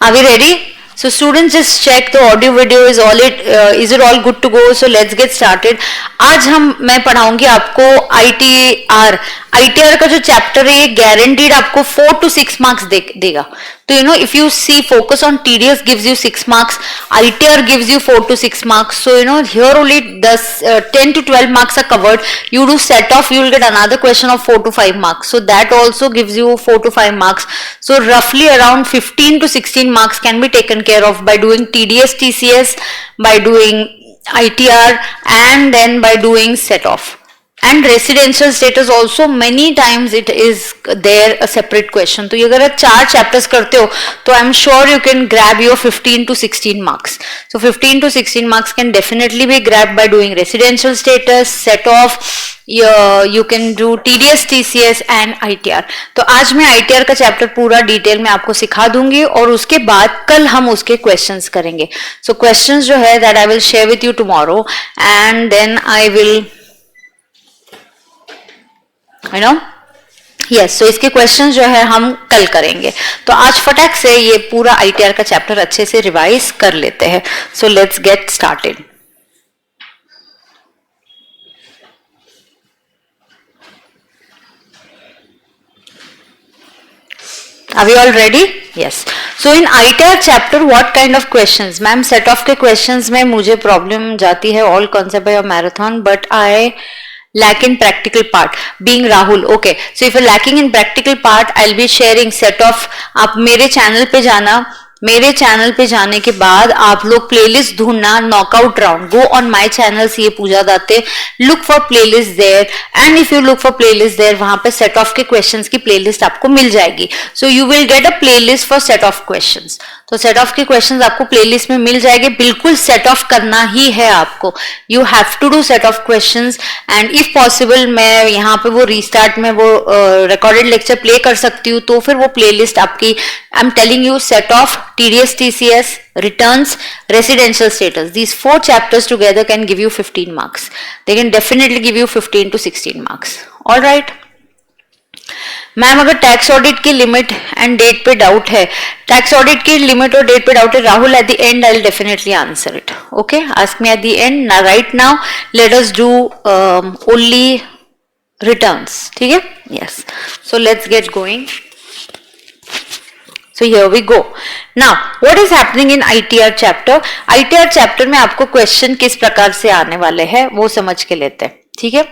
Are we ready? So students, just check the audio video is all is it all good to go? So let's get started. आज मैं पढ़ाऊंगी आपको ITR का जो chapter है ये guaranteed आपको 4 to 6 marks देगा. तो if you see focus on TDS gives you 6 marks, ITR gives you 4 to 6 marks. So here only 10 to 12 marks are covered. You do set off, you will get another question of 4 to 5 marks. So that also gives you 4 to 5 marks. So roughly around 15 to 16 marks can be taken care of by doing TDS, TCS, by doing ITR, and then by doing set off. And residential status also many times it is there a separate question. तो अगर आप 4 chapters करते हो तो I'm sure you can grab your 15 to 16 marks. So 15 to 16 marks can definitely be grabbed by doing residential status, set off, you can do TDS, TCS and ITR. तो आज मैं ITR का चैप्टर पूरा detail में आपको सिखा दूंगी और उसके बाद कल हम उसके क्वेश्चंस करेंगे. So questions जो है that I will share with you tomorrow and then I will yes, so इसके क्वेश्चंस जो है हम कल करेंगे. तो आज फटाक से ये पूरा ITR का चैप्टर अच्छे से रिवाइज कर लेते हैं. So let's get started. Are we all ready? Yes. So in ITR chapter, what kind of questions? Ma'am set off के questions में मुझे प्रॉब्लम जाती है all concept by a marathon, but I lack in practical part. Being Rahul, okay. So if you're lacking in practical part, I'll be sharing set off. आप मेरे channel पे जाना, मेरे चैनल पे जाने के बाद आप लोग प्लेलिस्ट ढूंढना knockout round. Go on my channel ये Pooja Date, look for playlist there and if you look for playlist there वहां पे सेट ऑफ के क्वेश्चंस की प्लेलिस्ट आपको मिल जाएगी. So you will get a playlist for set of questions. तो set of के क्वेश्चंस आपको प्लेलिस्ट में मिल जाएंगे. बिल्कुल सेट ऑफ करना ही है आपको. You have to do set of questions and if possible मैं यहाँ पे वो रीस्टार्ट में वो रिकॉर्डेड लेक्चर प्ले कर सकती हूँ. तो फिर वो प्लेलिस्ट आपकी I am telling you set off, TDS, TCS, returns, residential status. These 4 chapters together can give you 15 marks. They can definitely give you 15 to 16 marks. All right. Ma'am अगर tax audit की limit and date पे doubt है, tax audit की limit और date पे doubt है Rahul, at the and I will definitely answer it. Okay, ask me at the end. Right now let us do only returns. ठीक है? Yes. So let's get going. So here we go. Now, what is happening in ITR chapter? ITR chapter में आपको question किस प्रकार से आने वाले हैं वो समझ के लेते हैं. ठीक है?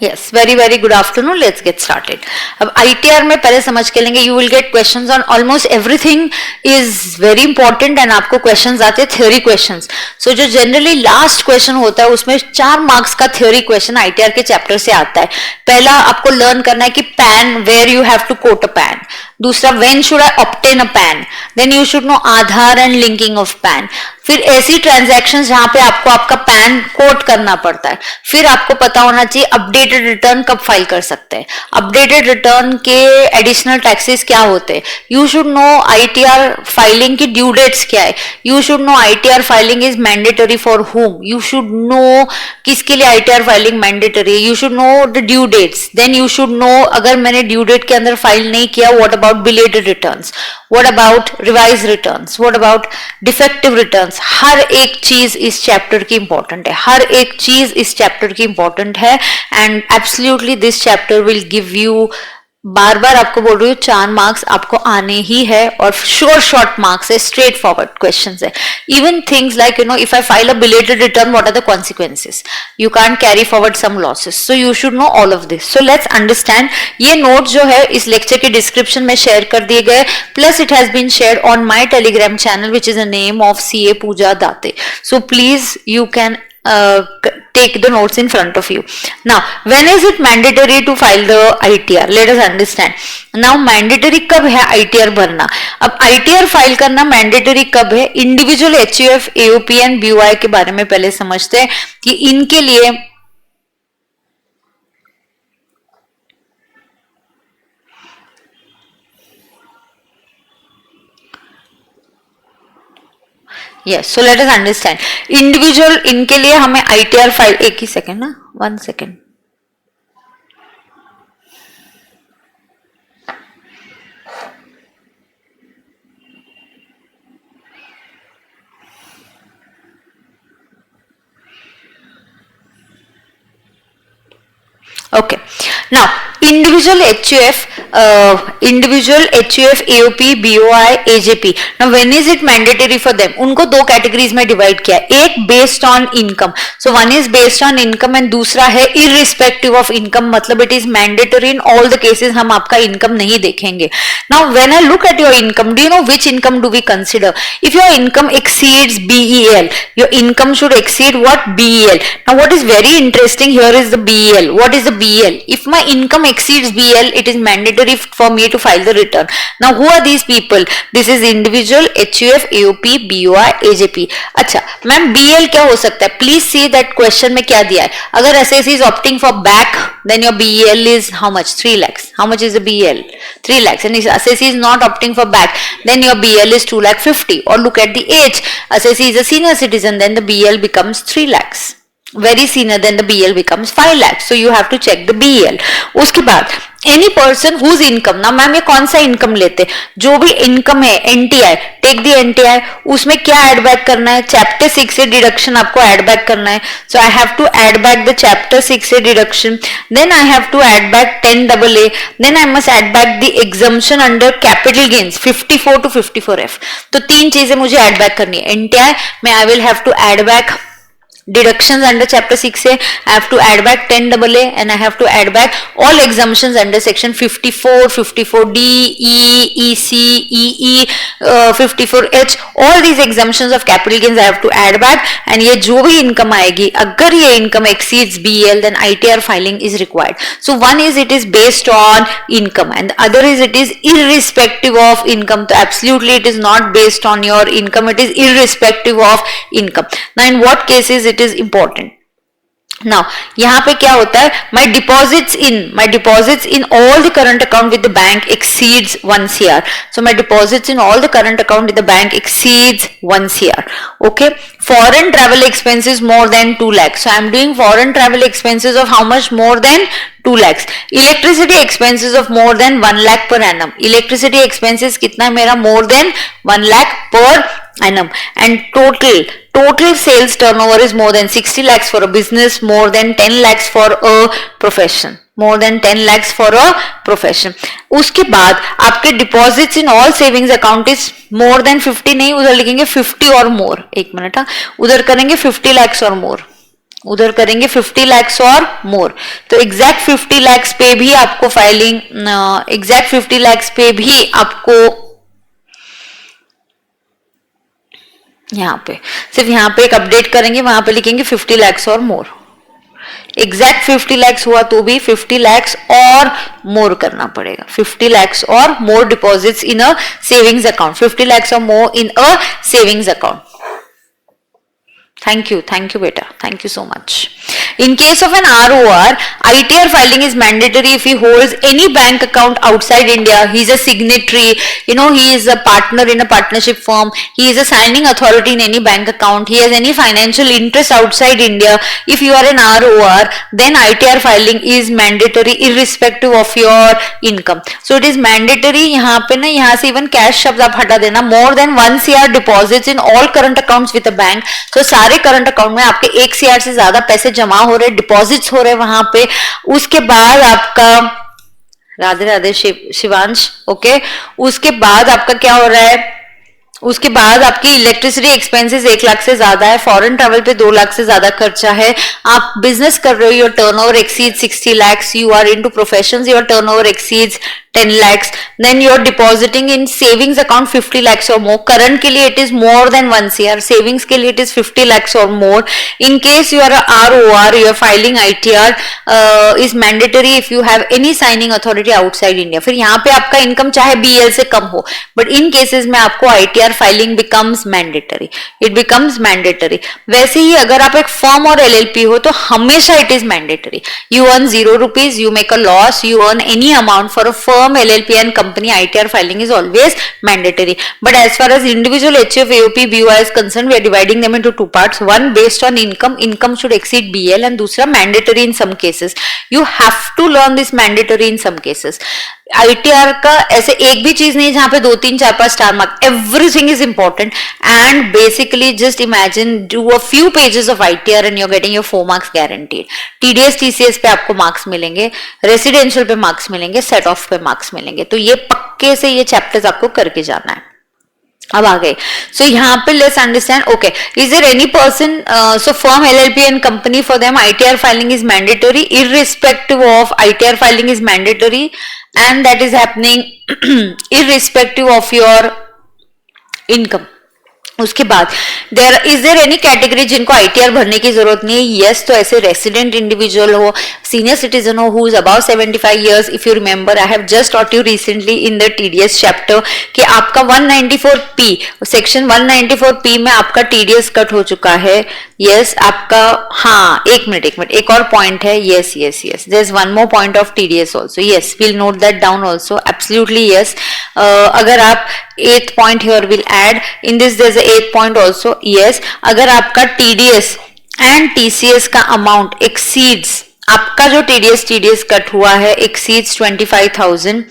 Yes, very very good afternoon. Let's get started. अब ITR में पहले समझ के लेंगे. You will get questions on almost everything is very important and आपको questions आते हैं theory questions. So जो generally last question होता है उसमें 4 marks का theory question ITR के chapter से आता है. पहला आपको learn करना है कि PAN, where you have to quote a PAN. दूसरा when should I obtain a PAN? Then you should know Aadhaar and linking of PAN. फिर ऐसी ट्रांजैक्शंस जहां पे आपको आपका पैन कोट करना पड़ता है. फिर आपको पता होना चाहिए अपडेटेड रिटर्न कब फाइल कर सकते हैं, अपडेटेड रिटर्न के एडिशनल टैक्सेस क्या होते हैं. You should know ITR filing की ड्यू डेट्स क्या है. You should know ITR filing is mandatory for whom. You should know किसके लिए ITR फाइलिंग मैंडेटरी है. You should know the due dates. Then you should know अगर मैंने due date के अंदर फाइल नहीं किया, what about belated returns, what about revise returns, what about defective returns. हर एक चीज इस चैप्टर की इंपॉर्टेंट है. हर एक चीज इस चैप्टर की इंपॉर्टेंट है and absolutely this chapter will give you, बार बार आपको बोल रही हूँ, 4 मार्क्स आपको आने ही है और शॉर्ट मार्क्स है, स्ट्रेट फॉरवर्ड क्वेश्चंस है. Even things like if I file a belated return what are the consequences, you can carry forward some losses. So you should know all of this. So let's understand. ये note जो है इस lecture के description में share कर दिए गए, plus it has been shared on my Telegram channel which is the name of CA Pooja Date. So please you can take the notes in front of you. Now, when is it mandatory to file the ITR? Let us understand. Now, mandatory कब है ITR भरना? अब ITR file करना mandatory कब है? Individual HUF, AOP and BOI के बारे में पहले समझते हैं कि इनके लिए yes. So let us understand. Individual इनके लिए हमें ITR फाइल, एक ही सेकेंड ना, 1 second. Now, individual HUF, AOP, BOI, AJP. Now, when is it mandatory for them? उनको दो कैटेगरीज में डिवाइड किया, एक based on income, so one is based on income and दूसरा है इररिस्पेक्टिव ऑफ इनकम, मतलब it is mandatory in all the cases, हम आपका इनकम नहीं देखेंगे. Now when I look at your income, do you know which income do we consider? If your income exceeds BEL, your income should exceed what? BEL. Now, what is very interesting here is the BEL. What is the BEL? If my income exceeds BEL, it is mandatory for me to file the return. Now, who are these people? This is individual, HUF, AOP, BOI, AJP. अच्छा, ma'am BEL क्या हो सकता है? Please see that question में क्या दिया है. अगर SSC is opting for back, then your BEL is how much? 3 lakhs. How much is the BEL? 3 lakhs. And if SSC is not opting for back, then your BEL is 2,50,000. Or look at the age. SSC is a senior citizen, then the BEL becomes 3 lakhs. Very senior, then the BEL becomes 5 lakhs. So you have to check the BEL. उसके बाद any person whose income, ना ma'am ये कौन सा income लेते, जो भी income है NTI, टेक दी NTI, उसमें क्या ऐड बैक करना है? चैप्टर 6 से डिडक्शन आपको ऐड बैक करना है. So I have to add back the chapter 6 से deduction, then I have to add back 10AA, then I must add back the exemption under capital gains 54 to 54F. तो तीन चीजें मुझे add back करनी है. NTI में I will have to add back deductions under chapter 6A, I have to add back 10AA and I have to add back all exemptions under section 54, 54D, E, EC, EE, 54H, all these exemptions of capital gains I have to add back. And ये जो भी income आएगी, अगर ये income exceeds BEL, then ITR filing is required. So one is it is based on income and the other is it is irrespective of income. So absolutely it is not based on your income, it is irrespective of income. Now in what cases it is important? Now यहाँ पे क्या होता है? My deposits in all the current account with the bank exceeds 1 CR. So my deposits in all the current account with the bank exceeds 1 CR. Okay. Foreign travel expenses more than 2 lakhs. So I am doing foreign travel expenses of how much? More than 2 lakhs. Electricity expenses of more than 1 lakh per annum. Electricity expenses कितना मेरा? More than 1 lakh per annum. And total sales turnover is more than 60 lakhs for a business, more than 10 lakhs for a profession. More than 10 lakhs for a profession. उसके बाद आपके deposits in all savings account is more than 50 नहीं, उधर लिखेंगे 50 और more. एक minute, उधर करेंगे 50 lakhs और more. उधर करेंगे 50 lakhs और मोर. तो एग्जैक्ट 50 lakhs पे भी आपको फाइलिंग, एग्जैक्ट 50 lakhs पे भी आपको यहाँ पे सिर्फ यहाँ पे एक अपडेट करेंगे, वहां पे लिखेंगे 50 lakhs और मोर. एग्जैक्ट 50 lakhs हुआ तो भी 50 lakhs और मोर करना पड़ेगा. 50 lakhs और more deposits in a savings account, 50 lakhs और more in a savings account. Thank you beta, thank you so much. In case of an ROR, ITR filing is mandatory if he holds any bank account outside India. He is a signatory, he is a partner in a partnership firm, he is a signing authority in any bank account, he has any financial interest outside India. If you are an ROR, then ITR filing is mandatory irrespective of your income. So it is mandatory. यहाँ पे ना, यहाँ से even cash शब्द आप हटा देना. More than 1 CR deposits in all current accounts with a bank. So सारे करंट अकाउंट में आपके 1 CR से ज्यादा पैसे जमा हो रहे, डिपॉजिट्स हो रहे वहां पे. उसके बाद आपका राधे राधे शिवांश, ओके, उसके बाद आपका क्या हो रहा है? उसके बाद आपकी इलेक्ट्रिसिटी एक्सपेंसेस 1 लाख से ज्यादा है, फॉरेन ट्रैवल पे 2 लाख से ज्यादा खर्चा है, आप बिजनेस कर रहे हो, your turnover exceeds 60 lakhs, you are into professions, your turnover exceeds 10 lakhs, then you are depositing in savings account 50 lakhs or more. Current के लिए it is more than 1 CR, savings के लिए it is 50 lakhs or more. In case you are a ROR, you are filing ITR is mandatory if you have any signing authority outside India. फिर यहाँ पे आपका income चाहे BL से कम हो, but in cases में आपको ITR filing becomes mandatory. It becomes mandatory. वैसे ही अगर आप एक firm और LLP हो तो हमेशा it is mandatory. You earn 0 rupees, you make a loss, you earn any amount for a firm firm, LLP and company, ITR filing is always mandatory. But as far as individual HUF, AOP, BOI is concerned, we are dividing them into two parts. One based on income, income should exceed BL, and दूसरा mandatory in some cases. You have to learn this mandatory in some cases. ITR का ऐसे एक भी चीज नहीं है जहां पे 2, 3, 4, 5 star mark. Everything is important, and basically just imagine do a few pages of ITR and you're getting your 4 marks guaranteed. TDS, TCS पे आपको मार्क्स मिलेंगे, रेसिडेंशियल पे मार्क्स मिलेंगे, सेट ऑफ पे मार्क्स मिलेंगे. तो ये पक्के से ये चैप्टर्स आपको करके जाना है. अब आ गए. सो यहाँ पे let's understand. Okay, is there any person, so firm, LLP and company, for them ITR filing is mandatory irrespective of ITR filing is mandatory, and that is happening irrespective of your income. उसके बाद is there any category जिनको ITR भरने की जरूरत नहीं है? Yes. तो ऐसे रेसिडेंट इंडिविजुअल हो, सीनियर सिटीजन हो who is about 75 years. If you remember, I have just taught you recently in the TDS chapter कि आपका 194P, सेक्शन 194P में आपका TDS कट हो चुका है. यस, आपका, हाँ, एक मिनट, एक और पॉइंट है. Yes, there is one more point of TDS also. Yes, we'll note that down also. Absolutely yes. अगर आप 8th point here will add in this, there's a 8th point also. Yes, अगर आपका TDS and TCS का amount exceeds, आपका जो TDS cut हुआ है exceeds 25,000,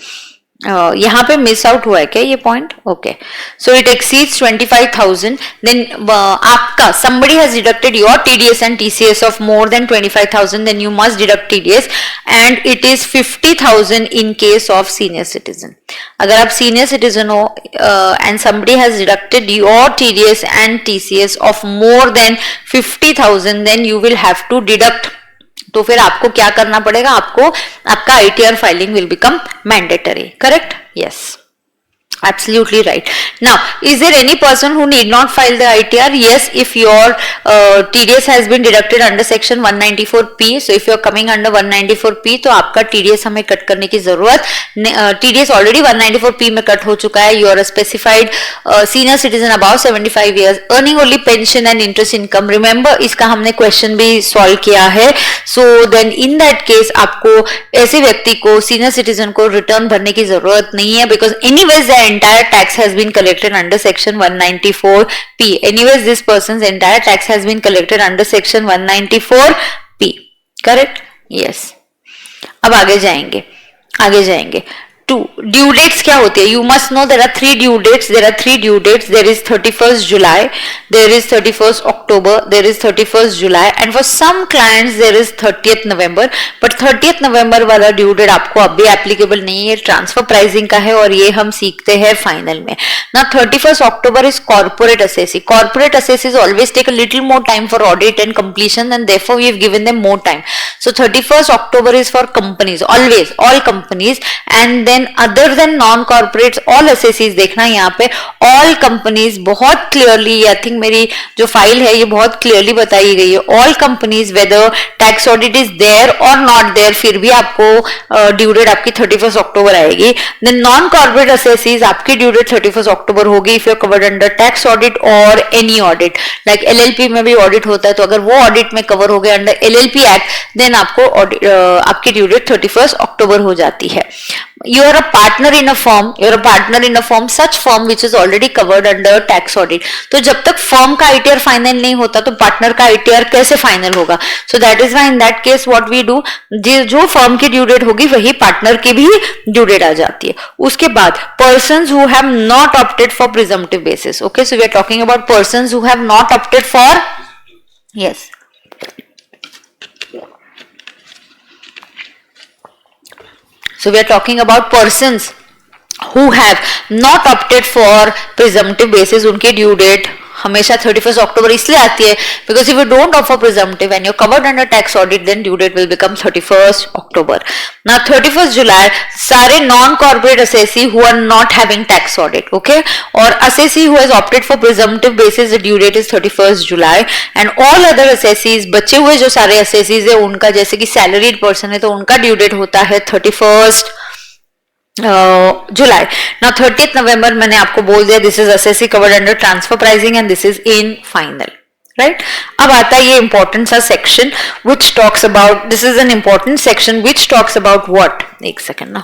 यहाँ पे मिस आउट हुआ है क्या ये point? Okay, so it exceeds 25,000, then आपका somebody has deducted your TDS and TCS of more than 25,000, then you must deduct TDS, and it is 50,000 in case of senior citizen. अगर आप senior citizen हो and somebody has deducted your TDS and TCS of more than 50,000, then you will have to deduct. तो फिर आपको क्या करना पड़ेगा? आपको आपका ITR filing will become mandatory. Correct? Yes, absolutely right. Now, is there any person who need not file the ITR? Yes, if your TDS has been deducted under section 194P, so if you are coming under 194P, तो आपका TDS हमें cut करने की जरूरत, TDS already 194P में cut हो चुका है. You are a specified senior citizen above 75 years, earning only pension and interest income. Remember, इसका हमने क्वेश्चन भी सॉल्व किया है. So then in that case आपको ऐसे व्यक्ति को, सीनियर सिटीजन को रिटर्न भरने की जरूरत नहीं है, because anyways the entire tax has been collected under section 194P. Anyways, this person's entire tax has been collected under section 194P. Correct? Yes. अब आगे जाएंगे. ड्यू डेट्स क्या होती है? You must know there are 3 due dates. There is 31st July, there is 31st October, there is 31st July, and for some clients there is 30th November. But 30th November वाला due date आपको अभी applicable नहीं है, transfer pricing का है, और ये हम सीखते हैं फाइनल में. ना 31st October is corporate assessee. Corporate assessees always take a little more time for audit and completion, and therefore we have given them more time. So 31st October is for companies, always all companies, and then other than non corporates all assessees. देखना यहाँ पे all companies बहुत clearly, I think मेरी जो file है ये बहुत clearly बताई गई है. All companies whether tax audit is there और नॉट देयर, फिर भी आपको ड्यू डेट आपकी 31st October आएगी. देन नॉन कॉर्पोरेट एसएसीज आपकी ड्यू डेट 31st October होगी if you are covered under tax audit और एनी ऑडिट. लाइक LLP में भी ऑडिट होता है, तो अगर वो ऑडिट में कवर हो गए अंडर LLP एक्ट, देन आपको आपकी ड्यू डेट 31st October हो जाती है. You are a partner in a firm, such firm which is already covered under tax audit. तो जब तक firm का ITR फाइनल नहीं होता तो पार्टनर का ITR कैसे फाइनल होगा? So that is why in that case what we do, जो firm की ड्यू डेट होगी वही पार्टनर की भी ड्यू डेट आ जाती है. उसके बाद persons who have not opted for presumptive basis. Okay, so we are talking about persons who have not opted for, yes. So we are talking about persons who have not opted for presumptive basis. उनकी due date हमेशा 31st October इसलिए आती है because if you don't offer presumptive and you're covered under tax audit, then due date will become 31st October. Now 31st July सारे non corporate assessee who are not having tax audit, okay, और assessee who has opted for presumptive basis, the due date is 31st July, and all other assessees, बचे हुए जो सारे assessees है उनका, जैसे कि salaried person है तो उनका due date होता है 31st July. Now 30th November मैंने आपको बोल दिया this is assessee covered under transfer pricing and this is in final, right? अब आता है ये important सा section which talks about, this is an important section which talks about what? एक second ना,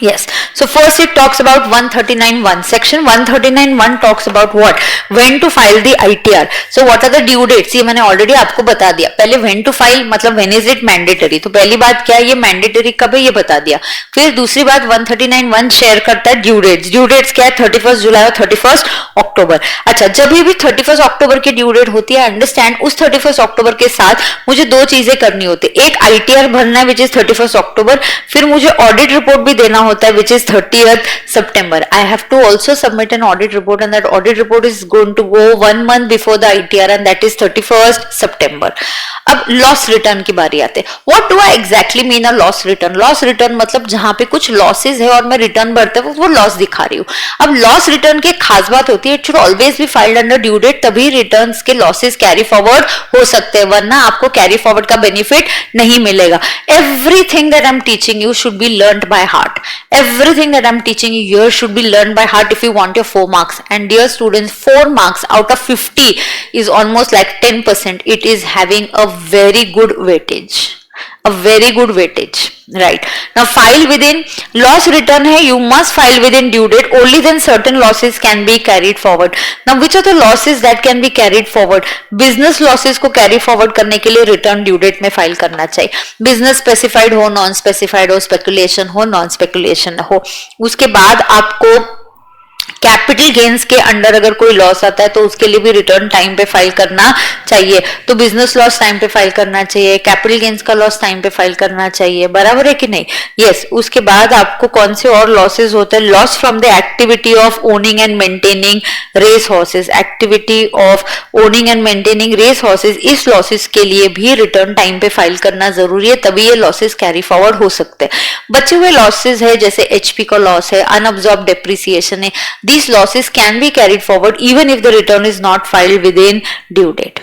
Yes. So first it talks about 139.1. Section 139.1 talks about what? When to file the ITR. So what are the due dates? ये मैंने already आपको बता दिया. पहले when to file मतलब when is it mandatory. तो पहली बात क्या है, ये mandatory कब है ये बता दिया. फिर दूसरी बात 139.1 शेयर करता है due dates. Due dates क्या है? 31 जुलाई और 31 अक्टूबर. अच्छा, जब भी 31 अक्टूबर की ड्यू डेट होती है, अंडरस्टैंड उस 31 अक्टूबर के साथ मुझे दो चीजें करनी होती है. एक ITR भरना है विच इज 31 अक्टूबर, फिर मुझे ऑडिट रिपोर्ट भी देना होता है which is 30th September. I have to also submit an audit report and that audit report is going to go 1 month before the ITR and that is 31st September. अब loss return की बारी आते हैं. What do I exactly mean a loss return? Loss return मतलब जहां पे कुछ losses है और मैं रिटर्न भरते हुए वो लॉस दिखा रही हूँ. अब लॉस रिटर्न की खास बात होती है, it should always be filed under due date, तभी रिटर्न्स के लॉसेस कैरी फॉरवर्ड हो सकते हैं, वरना आपको कैरी फॉरवर्ड का बेनिफिट नहीं मिलेगा. Everything that I am teaching you should be learned by heart. Everything that I'm teaching you here should be learned by heart if you want your 4 marks. And dear students, 4 marks out of 50 is almost like 10%. It is having a very good weightage. A very good weightage, right? Now file within, loss return hai, you must file within due date, only then certain losses can be carried forward. Now which are the losses that can be carried forward? Business losses को carry forward करने के लिए return due date में file करना चाहिए. business specified हो, non specified हो, speculation हो, non speculation हो. उसके बाद आपको कैपिटल गेन्स के अंडर अगर कोई लॉस आता है तो उसके लिए भी रिटर्न टाइम पे फाइल करना चाहिए. तो बिजनेस लॉस टाइम पे फाइल करना चाहिए, कैपिटल गेन्स का लॉस टाइम पे फाइल करना चाहिए, बराबर है कि नहीं? यस. उसके बाद आपको कौन से और लॉसेस होते हैं? Loss from the activity of owning and maintaining race horses. Activity of owning and maintaining race horses, इस लॉसेस के लिए भी रिटर्न टाइम पे फाइल करना जरूरी है, तभी ये लॉसेस कैरी फॉरवर्ड हो सकते हैं. बचे हुए लॉसेस है जैसे एचपी का लॉस है, अनअब्सॉर्ब डेप्रिसिएशन है. These losses can be carried forward even if the return is not filed within due date.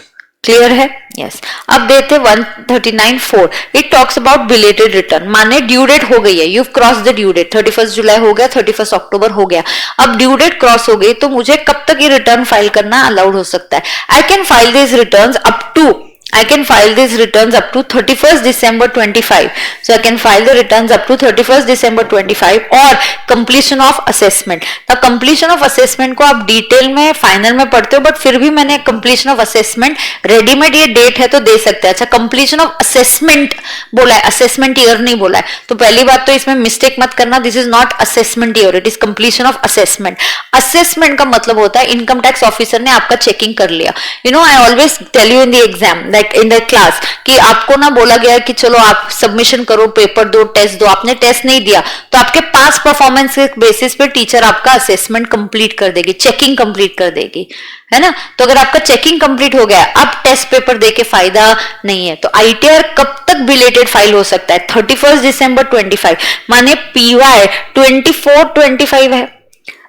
Clear है? Yes. अब देते 139.4. It talks about belated return. माने ड्यू डेट हो गई है, you've crossed the due date. 31 जुलाई हो गया, 31 अक्टूबर हो गया. अब ड्यू डेट क्रॉस हो गई तो मुझे कब तक ये रिटर्न फाइल करना अलाउड हो सकता है? I can file these returns up to I can file these returns up to 31st December 25. So I can file the returns up to 31st December 25 or completion of assessment. Now completion of assessment को आप detail में final में पढ़ते हो, but फिर भी मैंने completion of assessment readymade ये डेट है तो दे सकते हैं. अच्छा, completion of assessment बोला है, assessment year नहीं बोला है. तो पहली बात तो इसमें मिस्टेक मत करना, this is not assessment year, it is completion of assessment. Assessment का मतलब होता है इनकम टैक्स ऑफिसर ने आपका चेकिंग कर लिया. You know, I always tell you in the exam in the class कि आपको ना बोला गया कि चलो आप सबमिशन करो, पेपर दो, टेस्ट दो. आपने टेस्ट नहीं दिया तो आपके पास परफॉर्मेंस के बेसिस पे टीचर आपका असेसमेंट कंप्लीट कर देगी, चेकिंग कंप्लीट कर देगी, है ना? तो अगर आपका चेकिंग कंप्लीट हो गया, अब टेस्ट पेपर देके फायदा नहीं है. तो आईटीआर कब तक बिलेटेड फाइल हो सकता है? 31 दिसंबर 25. माने पीवाई 24-25 है,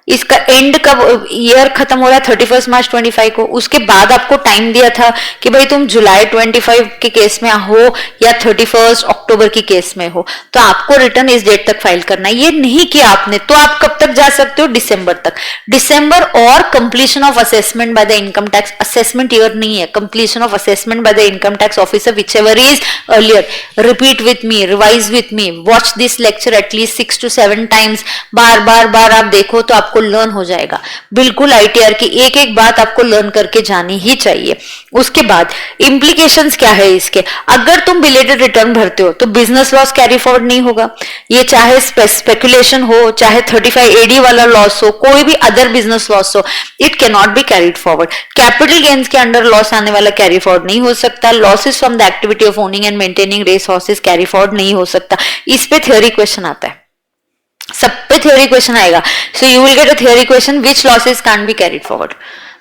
इसका एंड कब, ईयर खत्म हो रहा है 31 मार्च 25 को. उसके बाद आपको टाइम दिया था कि भाई तुम जुलाई 25 के केस में हो या 31 अक्टूबर की केस में हो, तो आपको रिटर्न इस डेट तक फाइल करना है. ये नहीं किया आपने तो आप कब तक जा सकते हो? दिसंबर तक. दिसंबर और completion of assessment by the income tax, assessment year नहीं है, completion of assessment by the income tax officer which ever is earlier. Repeat with me, revise with me, watch this lecture at least 6 to 7 times. बार बार आप देखो तो आपको learn हो जाएगा. बिल्कुल आईटीआर की एक एक बात आपको लर्न करके जानी ही चाहिए. उसके बाद इम्प्लीकेशंस क्या है इसके? अगर तुम बिलेटेड रिटर्न भरते हो तो बिजनेस लॉस कैरी फॉरवर्ड नहीं होगा. ये चाहे स्पेकुलेशन हो, चाहे 35 एडी वाला लॉस हो, कोई भी अदर बिजनेस लॉस हो, it can not be carried forward. Capital gains के अंडर लॉस आने वाला कैरी फॉरवर्ड नहीं हो सकता. Losses from the activity of owning and maintaining race horses carry forward नहीं हो सकता. इस पे थ्योरी क्वेश्चन आता है, सब पे थ्योरी क्वेश्चन आएगा. सो you will get a theory question which losses can be carried forward.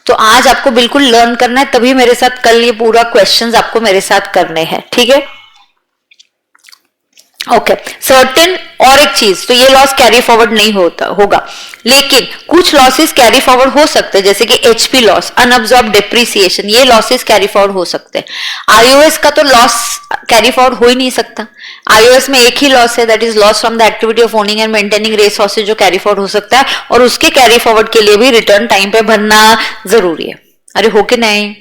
तो आज आपको बिल्कुल लर्न करना है, तभी मेरे साथ कल ये पूरा क्वेश्चंस आपको मेरे साथ करने हैं, ठीक है? ओके. सर्टेन और एक चीज, तो ये लॉस कैरी फॉरवर्ड नहीं होगा, लेकिन कुछ लॉसेस कैरी फॉरवर्ड हो सकते हैं, जैसे कि एचपी लॉस, अनअब्सॉर्ब डेप्रिसिएशन, ये लॉसेस कैरी फॉरवर्ड हो सकते हैं. आईओएस का तो लॉस कैरी फॉरवर्ड हो ही नहीं सकता. आईओएस में एक ही लॉस है, that is loss from the activity of owning and maintaining race horses, जो कैरी फॉरवर्ड हो सकता है, और उसके कैरी फॉरवर्ड के लिए भी रिटर्न टाइम पे भरना जरूरी है. अरे हो के नहीं?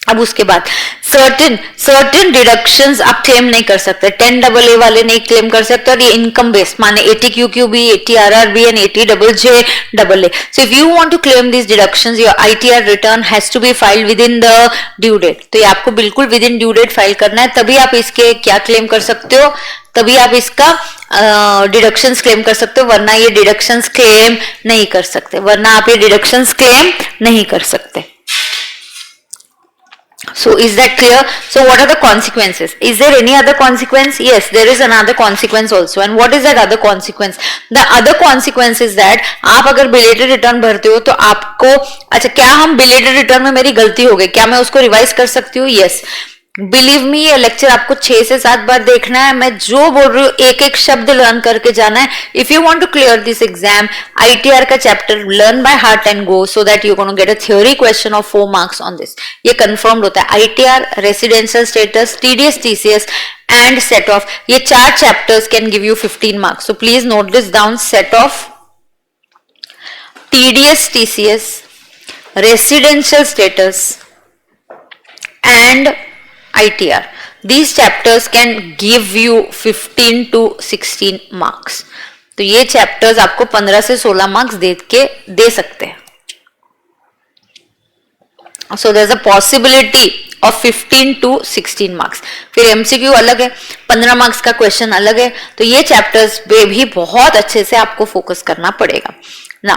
अब उसके बाद सर्टेन डिडक्शंस आप क्लेम नहीं कर सकते, 10AA वाले नहीं क्लेम कर सकते, और ये इनकम बेस्ड माने 80QQB, 80RRB and 80JJAA. So if you want to claim these deductions, your ITR return has to be filed within the due date. तो ये आपको बिल्कुल within due date फाइल करना है, तभी आप इसके क्या क्लेम कर सकते हो, तभी आप इसका डिडक्शंस क्लेम कर सकते हो, वरना ये डिडक्शंस क्लेम नहीं कर सकते, वरना आप ये डिडक्शंस क्लेम नहीं कर सकते. So is that clear? So what are the consequences? Is there any other consequence? Yes, there is another consequence also. And what is that other consequence? The other consequence is that आप अगर belated return भरते हो तो आपको, अच्छा क्या हम belated return में मेरी गलती हो गई, क्या मैं उसको रिवाइज कर सकती हूँ? Yes. बिलीव मी, ये लेक्चर आपको 6 से 7 बार देखना है, मैं जो बोल रही हूँ एक एक शब्द लर्न करके जाना है. If you want to clear this exam, ITR का chapter learn by heart and go, so that you gonna get a theory question of 4 marks on this. ये कंफर्म्ड होता है. ITR, residential status, TDS TCS and set off, ये 4 chapters can give you 15 marks. So please note this down. Set off, TDS TCS, residential status and ITR. These chapters can give you 15 to 16 marks. तो ये chapters आपको 15 से 16 marks दे सकते हैं. So there's a possibility of 15 to 16 marks. फिर MCQ अलग है, 15 marks का क्वेश्चन अलग है. तो ये चैप्टर्स पे भी बहुत अच्छे से आपको फोकस करना पड़ेगा. ना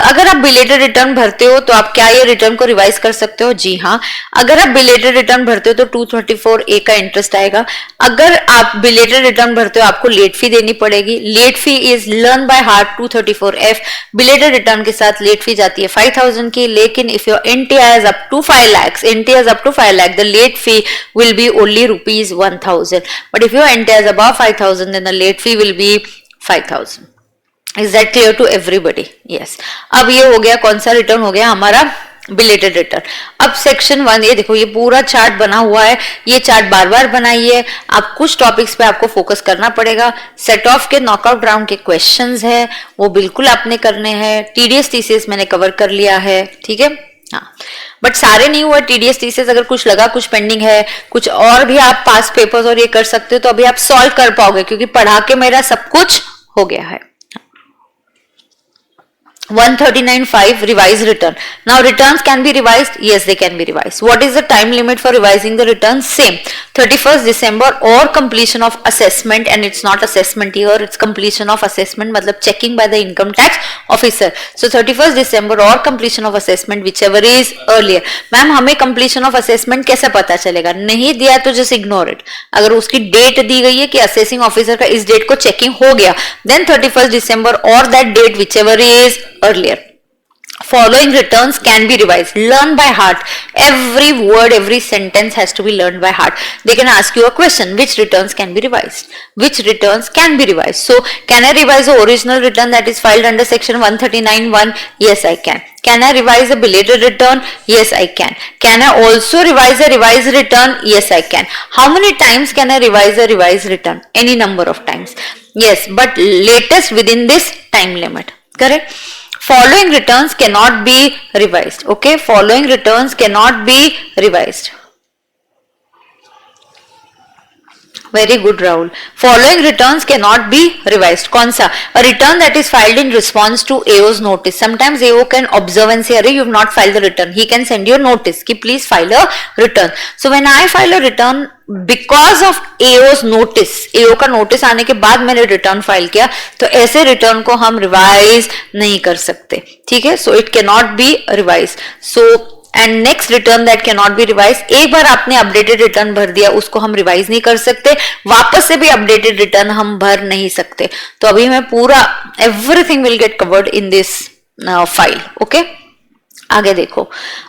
अगर आप बिलेटेड रिटर्न भरते हो तो आप क्या ये रिटर्न को रिवाइज कर सकते हो? जी हाँ. अगर आप बिलेटेड रिटर्न भरते हो तो 234A का इंटरेस्ट आएगा. अगर आप बिलेटेड रिटर्न भरते हो आपको लेट फी देनी पड़ेगी. Late fee is learn by heart 234F. Belated return के साथ लेट फी जाती है 5000 की, लेकिन if your NTI is up to 5 lakhs, NTI is up to 5 lakh, the late fee will be only rupees 1000. But if your NTI is above 5000, then the late fee will be 5000. Is that clear to everybody? Yes. अब ये हो गया, कौन सा return हो गया हमारा? Belated return. अब सेक्शन 1, ये देखो ये पूरा चार्ट बना हुआ है. ये चार्ट बार बार बनाइए. आप कुछ टॉपिक्स पे आपको फोकस करना पड़ेगा. सेट ऑफ के नॉकआउट राउंड के क्वेश्चंस है, वो बिल्कुल आपने करने हैं. TDS TCS मैंने कवर कर लिया है, ठीक है. हाँ, बट सारे नहीं हुआ. TDS TCS अगर कुछ लगा, कुछ पेंडिंग है, कुछ और भी आप पास पेपर्स और ये कर सकते हो, तो अभी आप सॉल्व कर पाओगे, क्योंकि पढ़ा के मेरा सब कुछ हो गया है. 139.5 revised return. Now returns can be revised. Yes, they can be revised. What is the time limit for revising the returns? Same, 31st December or completion of assessment, and it's not assessment here, it's completion of assessment, मतलब checking by the income tax officer. So 31st December or completion of assessment, whichever is earlier. Ma'am हमें completion of assessment कैसे पता चलेगा? नहीं दिया तो just ignore it. अगर उसकी डेट दी गई है कि assessing officer का इस डेट को checking हो गया, then 31st December or that date, whichever is earlier. Following returns can be revised. Learn by heart. Every word, every sentence has to be learned by heart. They can ask you a question. Which returns can be revised? Which returns can be revised? So, can I revise the original return that is filed under section 139(1)? Yes, I can. Can I revise a belated return? Yes, I can. Can I also revise a revised return? Yes, I can. How many times can I revise a revised return? Any number of times. Yes, but latest within this time limit. Correct? Following returns cannot be revised. Okay, following returns cannot be revised. Very good, Rahul. Following returns cannot be revised. कौन सा? A return that is filed in response to AO's notice. Sometimes AO can observe and say, "Arey, you have not filed the return." He can send you a notice कि please file a return. So when I file a return because of AO's notice, AO का notice आने के बाद मैंने return file किया, तो ऐसे return को हम रिवाइज नहीं कर सकते. ठीक है? So it cannot be revised. So and next return that can not be revise. एक बार आपने अपडेटेड रिटर्न भर दिया, उसको हम रिवाइज नहीं कर सकते. वापस से भी अपडेटेड रिटर्न हम भर नहीं सकते. तो अभी मैं पूरा everything will get covered in this file. Okay, आगे देखो.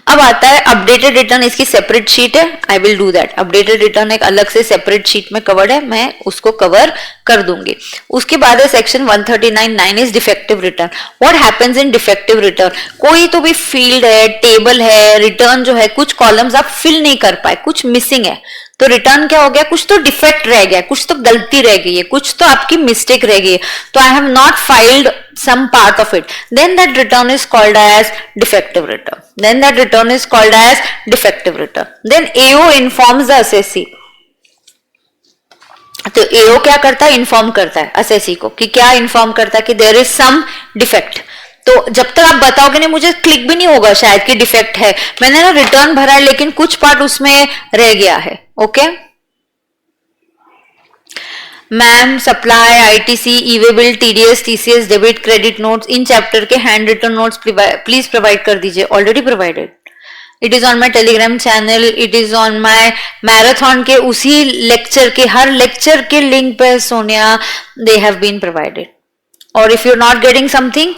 अब आता है अपडेटेड रिटर्न. इसकी सेपरेट शीट है. I will do that. Updated return एक अलग से सेपरेट शीट में कवर्ड है, मैं उसको कवर कर दूंगी. उसके बाद है section 139(9) is defective return. What happens in defective return? कोई तो भी फील्ड है, टेबल है, रिटर्न जो है, कुछ कॉलम्स आप फिल नहीं कर पाए, कुछ मिसिंग है, तो रिटर्न क्या हो गया, कुछ तो डिफेक्ट रह गया, कुछ तो गलती रह गई है, कुछ तो आपकी मिस्टेक रह गई है, तो आई have not filed some part of it, then that return is called as defective return. Then that return is called as defective return. Then AO informs the assessee. तो AO क्या करता है, इन्फॉर्म करता है assessee को, कि क्या inform करता है कि there is some defect. तो जब तक आप बताओगे नहीं, मुझे क्लिक भी नहीं होगा शायद कि डिफेक्ट है, मैंने ना रिटर्न भरा है लेकिन कुछ पार्ट उसमें रह गया है. Okay ma'am, supply, ITC, e way bill, TDS, TCS, debit, credit notes, इन चैप्टर के hand written notes please provide कर दीजिए. Already provided. It is on my Telegram channel, it is on my marathon के उसी लेक्चर के, हर lecture के link पे Sonia they have been provided. Or if you're not getting something,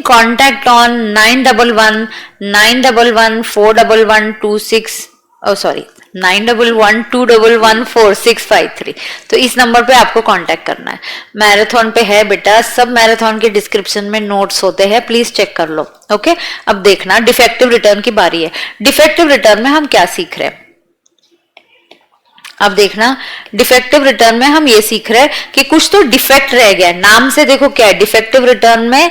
contact on 911-411-26. Oh sorry, 9112114653. तो इस नंबर पे आपको कांटेक्ट करना है. मैराथन पे है बेटा, सब मैराथन के डिस्क्रिप्शन में नोट्स होते हैं, प्लीज चेक कर लो. ओके अब देखना डिफेक्टिव रिटर्न की बारी है. डिफेक्टिव रिटर्न में हम क्या सीख रहे हैं, अब देखना. डिफेक्टिव रिटर्न में हम ये सीख रहे हैं कि कुछ तो डिफेक्ट रह गया. नाम से देखो क्या है, डिफेक्टिव रिटर्न में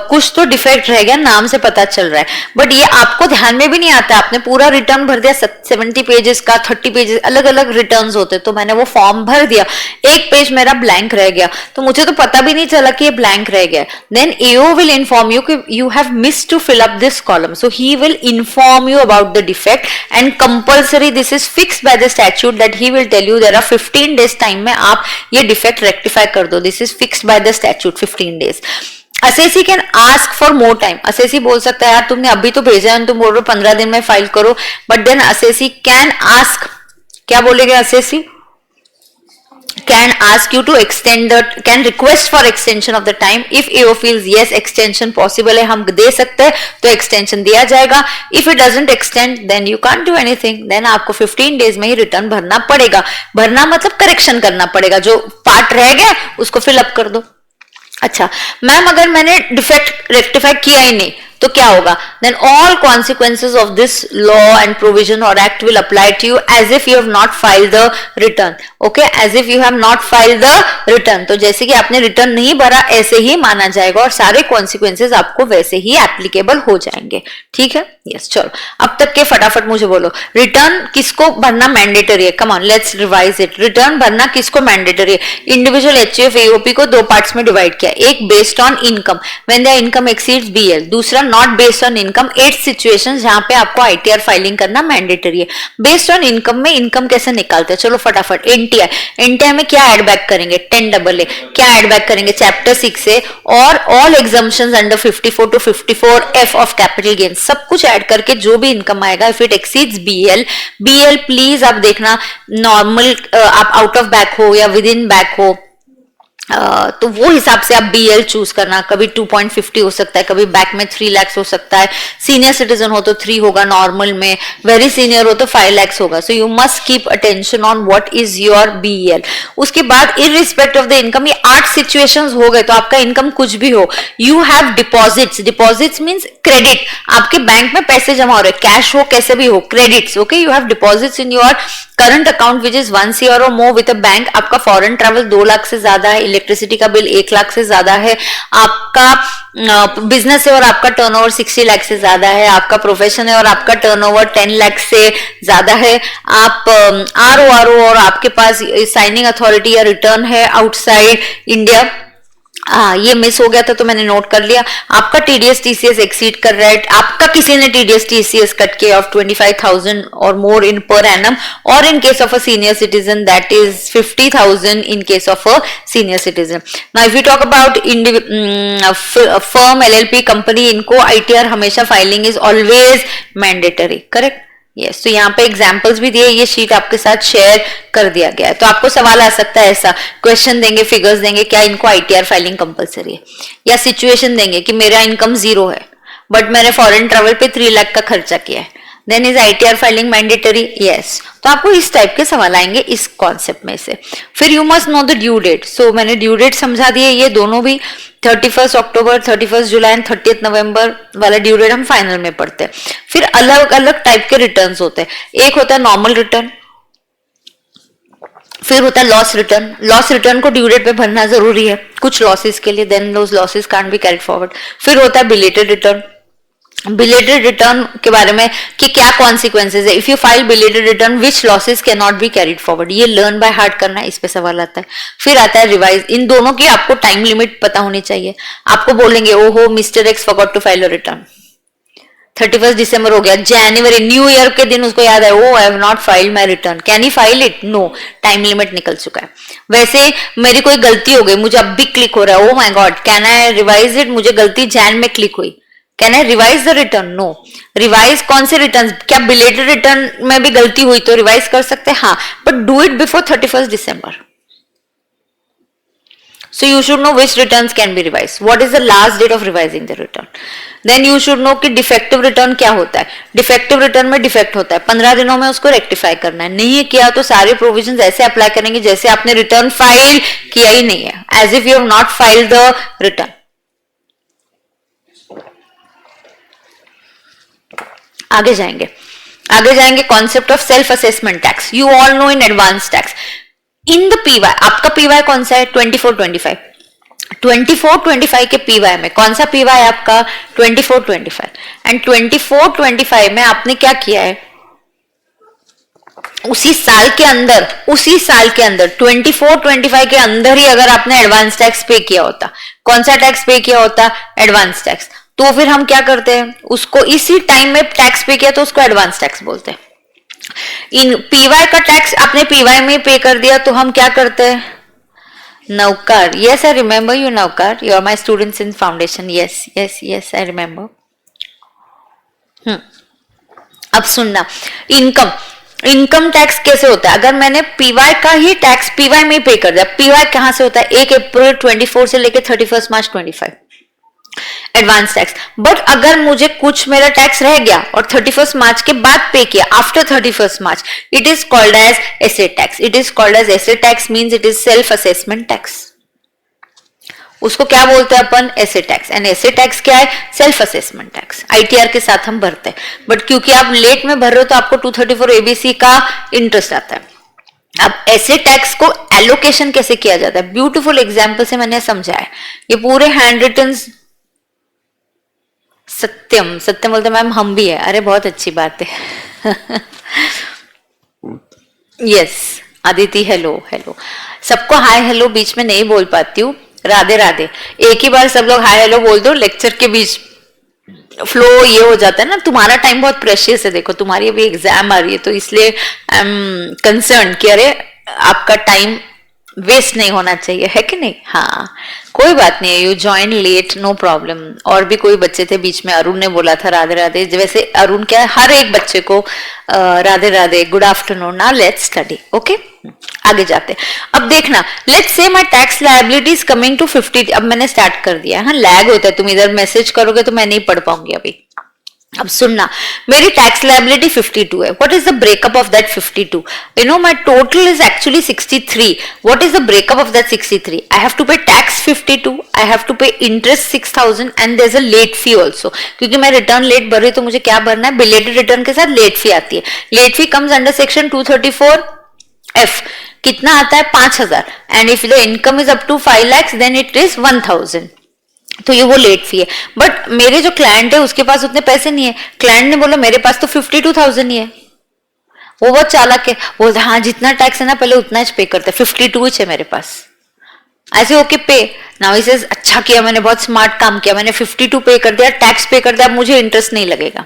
कुछ तो डिफेक्ट रह गया, नाम से पता चल रहा है. बट ये आपको ध्यान में भी नहीं आता. आपने पूरा रिटर्न भर दिया, 70 पेजेस का, 30 पेजेस, अलग अलग रिटर्न्स होते. तो मैंने वो फॉर्म भर दिया, एक पेज मेरा ब्लैंक रह गया, तो मुझे तो पता भी नहीं चला कि ये ब्लैंक रह गया. Then AO will inform you कि you have missed to fill up this column, so he will inform you about the defect and compulsory this is fixed by the statute that he will tell you there are 15 days time में आप ये defect rectify कर दो. This is fixed by the statute 15 days. Assessee can ask for more time. Assessee बोल सकता है यार तुमने अभी तो भेजा है, तुम बोल रहे हो 15 दिन में फाइल करो, but then assessee can ask, क्या बोलेगा assessee, can ask you to extend the, can request for extension of the time. If AO feels yes extension possible है, हम दे सकते हैं, तो extension दिया जाएगा. If it doesn't extend then you can't do anything. Then आपको 15 days में ही return भरना पड़ेगा. भरना मतलब करेक्शन करना पड़ेगा, जो पार्ट रह गया उसको फिलअप कर दो. अच्छा मैम, अगर मैंने डिफेक्ट रेक्टिफाई किया ही नहीं तो क्या होगा? Then all consequences of this law and provision or act will apply to you as if you have not filed the return. Okay, as if you have not filed the return. तो जैसे कि आपने return नहीं भरा ऐसे ही माना जाएगा और सारे consequences आपको वैसे ही एप्लीकेबल हो जाएंगे. ठीक है, यस. चलो अब तक के फटाफट मुझे बोलो, रिटर्न किसको भरना मैंडेटरी है? Come on let's revise it. Return भरना किसको मैंडेटरी है? इंडिविजुअल एचयूएफ एओपी को दो पार्ट्स में डिवाइड किया. एक based on income when the income exceeds BL, दूसरा not based on income. 8 situations जहां पे आपको आईटीआर फाइलिंग करना मैंडेटरी है. बेस्ड ऑन इनकम में इनकम कैसे निकालते हैं? चलो फटाफट. एनटीआई में क्या एड बैक करेंगे? 10AA. क्या एड बैक करेंगे? चैप्टर 6 से और all exemptions under 54 to 54F of capital gain, सब कुछ ऐड करके जो भी इनकम आएगा, if it exceeds BEL please आप देखना नॉर्मल, आप आउट ऑफ बैक हो या विद इन बैक हो, तो वो हिसाब से आप बीएल चूज करना. कभी 2.50 हो सकता है, कभी बैक में 3 लाख हो सकता है. सीनियर सिटीजन हो तो 3 होगा नॉर्मल में, वेरी सीनियर हो तो 5 लाख होगा. So you must keep attention on what is your BEL. उसके बाद इररिस्पेक्ट ऑफ द इनकम, ये 8 सिचुएशंस हो गए. तो आपका इनकम कुछ भी हो, you have deposits. Deposits means credit, आपके बैंक में पैसे जमा हो रहे, कैश हो कैसे भी हो, credits. Okay, you have deposits in your current account which is 1 CR और मोर विद अ बैंक. आपका फॉरेन ट्रैवल 2 लाख से ज्यादा है, इलेक्ट्रिसिटी का बिल 1 लाख से ज्यादा है, आपका बिजनेस है और आपका टर्नओवर 60 लाख से ज्यादा है, आपका प्रोफेशन है और आपका टर्नओवर 10 लाख से ज्यादा है, आप आरओ और आपके पास साइनिंग अथॉरिटी या रिटर्न है आउटसाइड इंडिया. ये मिस हो गया था तो मैंने नोट कर लिया. आपका टीडीएस टीसीएस एक्सीड कर रहा है, आपका किसी ने टीडीएस टीसीएस कट किया ऑफ 25,000 और मोर इन पर एनम, और in case of a senior citizen that is 50,000 in case of a senior citizen. Now if you talk about firm, LLP, company, इनको आईटीआर हमेशा filing is always mandatory. Correct, yes. तो यहाँ पे examples भी दिए, ये sheet आपके साथ शेयर कर दिया गया है. तो आपको सवाल आ सकता है ऐसा, क्वेश्चन देंगे, फिगर्स देंगे, क्या इनको आईटीआर फाइलिंग कंपलसरी है? या सिचुएशन देंगे कि मेरा इनकम 0 है बट मैंने फॉरेन ट्रैवल पे 3 लाख का खर्चा किया है, then is ITR filing mandatory, yes. तो आपको इस टाइप के सवाल आएंगे इस कॉन्सेप्ट में से। फिर you must know the due date. So मैंने ड्यू डेट समझा दिए, ये दोनों भी 31 अक्टूबर, 31 जुलाई एंड 30 नवंबर वाला ड्यू डेट हम फाइनल में पढ़ते हैं। फिर अलग अलग टाइप के रिटर्न्स होते हैं। एक होता है नॉर्मल रिटर्न, फिर होता है लॉस रिटर्न। लॉस रिटर्न को ड्यू डेट पे भरना जरूरी है कुछ लॉसेस के लिए, then those losses can't be carried forward. फिर होता है बिलेटेड रिटर्न। बिलेटेड रिटर्न के बारे में कि क्या कॉन्सिक्वेंसेज है, if you file belated return which losses can not B carried forward, ये लर्न बाय हार्ट करना है, इस पे सवाल आता है। फिर आता है रिवाइज। इन दोनों की आपको टाइम लिमिट पता होनी चाहिए। आपको बोलेंगे ओहो mister X forgot to file a return, 31 दिसंबर हो गया, जनवरी न्यू ईयर के दिन उसको याद है oh I have not filed my return, can he file it, no, time limit निकल चुका है। वैसे मेरी कोई गलती हो गई, मुझे अब भी क्लिक हो रहा है, oh my God can I revise it, मुझे गलती जैन में क्लिक हुई, can I revise the return, no. Revise कौन से रिटर्न, क्या बिलेटेड रिटर्न में भी गलती हुई तो रिवाइज कर सकते हैं, हाँ, but do it before 31 December. So you should know which returns can be revised. What is the last date of revising the return? Then you should know कि defective return क्या होता है। Defective return में defect होता है, 15 दिनों में उसको rectify करना है। नहीं किया तो सारे provisions ऐसे apply करेंगे जैसे आपने return file किया ही नहीं है, as if you have not filed the return. आगे जाएंगे concept of self assessment tax. You all know in advance tax. In the PY, आपका PY कौन सा है 24-25, 24-25 के PY में कौन सा PY है आपका 24-25, एंड 24-25 में आपने क्या किया है उसी साल के अंदर 24-25 के अंदर ही अगर आपने एडवांस टैक्स पे किया होता, कौन सा टैक्स पे किया होता, एडवांस टैक्स, तो फिर हम क्या करते हैं उसको इसी टाइम में टैक्स पे किया तो उसको एडवांस टैक्स बोलते हैं। इन PY का टैक्स आपने PY में पे कर दिया तो हम क्या करते हैं, नौकर, यस आई रिमेम्बर यू नौकर, you are my students in foundation, yes yes yes I remember. अब सुनना, इनकम टैक्स कैसे होता है, अगर मैंने PY का ही टैक्स PY में पे कर दिया, PY कहां से होता है 1 अप्रैल 24 से लेकर 31 मार्च 25 एडवांस टैक्स। बट अगर मुझे कुछ मेरा टैक्स रह गया और 31 मार्च के बाद पे किया, after 31 March, it is called as asset tax. It is called as asset tax means it is self assessment tax. उसको क्या बोलते हैं अपन, asset tax. And asset tax क्या है, सेल्फ असेसमेंट टैक्स। ITR के साथ हम भरते हैं, बट क्योंकि आप लेट में भर रहे हो तो आपको 234 ABC का इंटरेस्ट आता है। अब एसेट टैक्स को एलोकेशन कैसे किया जाता है, ब्यूटीफुल एग्जाम्पल से मैंने समझाया। ये पूरे हैंड रिटन, सत्यम बोलते मैम हम भी है, अरे बहुत अच्छी बात है। यस आदिति, हेलो हेलो, सबको हाय हेलो बीच में नहीं बोल पाती हूँ, राधे राधे, एक ही बार सब लोग हाय हेलो बोल दो, लेक्चर के बीच फ्लो ये हो जाता है ना। तुम्हारा टाइम बहुत प्रेशियस है, देखो तुम्हारी अभी एग्जाम आ रही है तो इसलिए आई एम कंसर्न कि अरे आपका टाइम वेस्ट नहीं होना चाहिए, है कि नहीं। हाँ कोई बात नहीं है, you join late, no problem. और भी कोई बच्चे थे बीच में, अरुण ने बोला था राधे राधे, वैसे अरुण क्या है हर एक बच्चे को राधे राधे, गुड आफ्टरनून, ना लेट्स स्टडी, ओके। आगे जाते, अब देखना, let's say my tax liability is coming to 50, अब मैंने स्टार्ट कर दिया है, हाँ लैग होता है, तुम इधर मैसेज करोगे तो मैं नहीं पढ़ पाऊंगी अभी। अब सुनना, मेरी टैक्स लायबिलिटी 52 है, what is the breakup of that 52, you know my total is actually 63, what is the breakup of that 63, I have to pay tax 52, I have to pay interest 6000 and there is a late fee also, क्योंकि मैं return late भर रही तो मुझे क्या भरना है, belated return के साथ लेट फी आती है। Late fee comes under section 234F, कितना आता है 5000, and if the income is up to 5 lakhs then it is 1000, तो ये वो लेट फी है। बट मेरे जो क्लाइंट है उसके पास उतने पैसे नहीं है, क्लाइंट ने बोला मेरे पास तो 52,000 ही है, वो बहुत चालाक है, वो हाँ जितना टैक्स है ना पहले उतना ही पे करते, 52 है मेरे पास, ऐसे ओके पे नाउ ही सेज अच्छा किया मैंने, बहुत स्मार्ट काम किया मैंने, 52 पे कर दिया, टैक्स पे कर दिया, अब मुझे इंटरेस्ट नहीं लगेगा,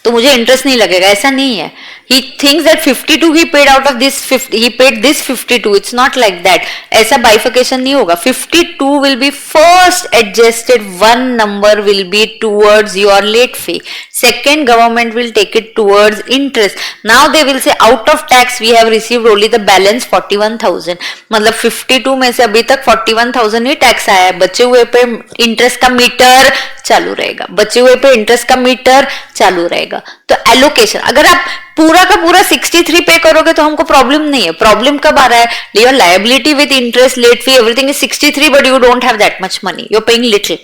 तो मुझे इंटरेस्ट नहीं लगेगा, ऐसा नहीं है। He thinks that 52 he paid out of this 50, he paid this 52, it's not like that, ऐसा bifurcation नहीं होगा। 52 will be first adjusted, one number will be towards your late fee, Second, government will take it towards interest. Now they will say out of tax we have received only the balance 41,000. मतलब 52 में से अभी तक 41,000 ही tax आया है, बचे हुए पे इंटरेस्ट का मीटर चालू रहेगा, बचे हुए पे इंटरेस्ट का मीटर चालू रहेगा. तो एलोकेशन अगर आप पूरा का पूरा 63 पे करोगे तो हमको प्रॉब्लम नहीं है. प्रॉब्लम कब आ रहा है? Your liability with interest, late fee, everything is 63 but you don't have that much money, you are paying little.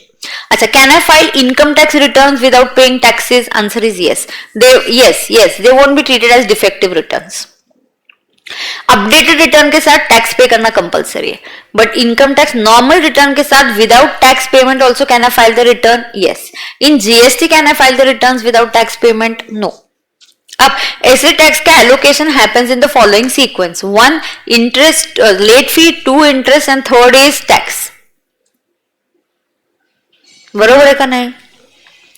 अच्छा, can I file income tax returns without paying taxes? Answer is yes. They won't be treated as defective returns. Updated return के साथ tax pay करना compulsory है, but income tax normal return के साथ without tax payment also can I file the return? Yes. In GST can I file the return without tax payment? No. अब ऐसे tax का allocation happens in the following sequence. 1 interest, late fee, 2 interest and 3rd is tax. बरोबर है का नहीं?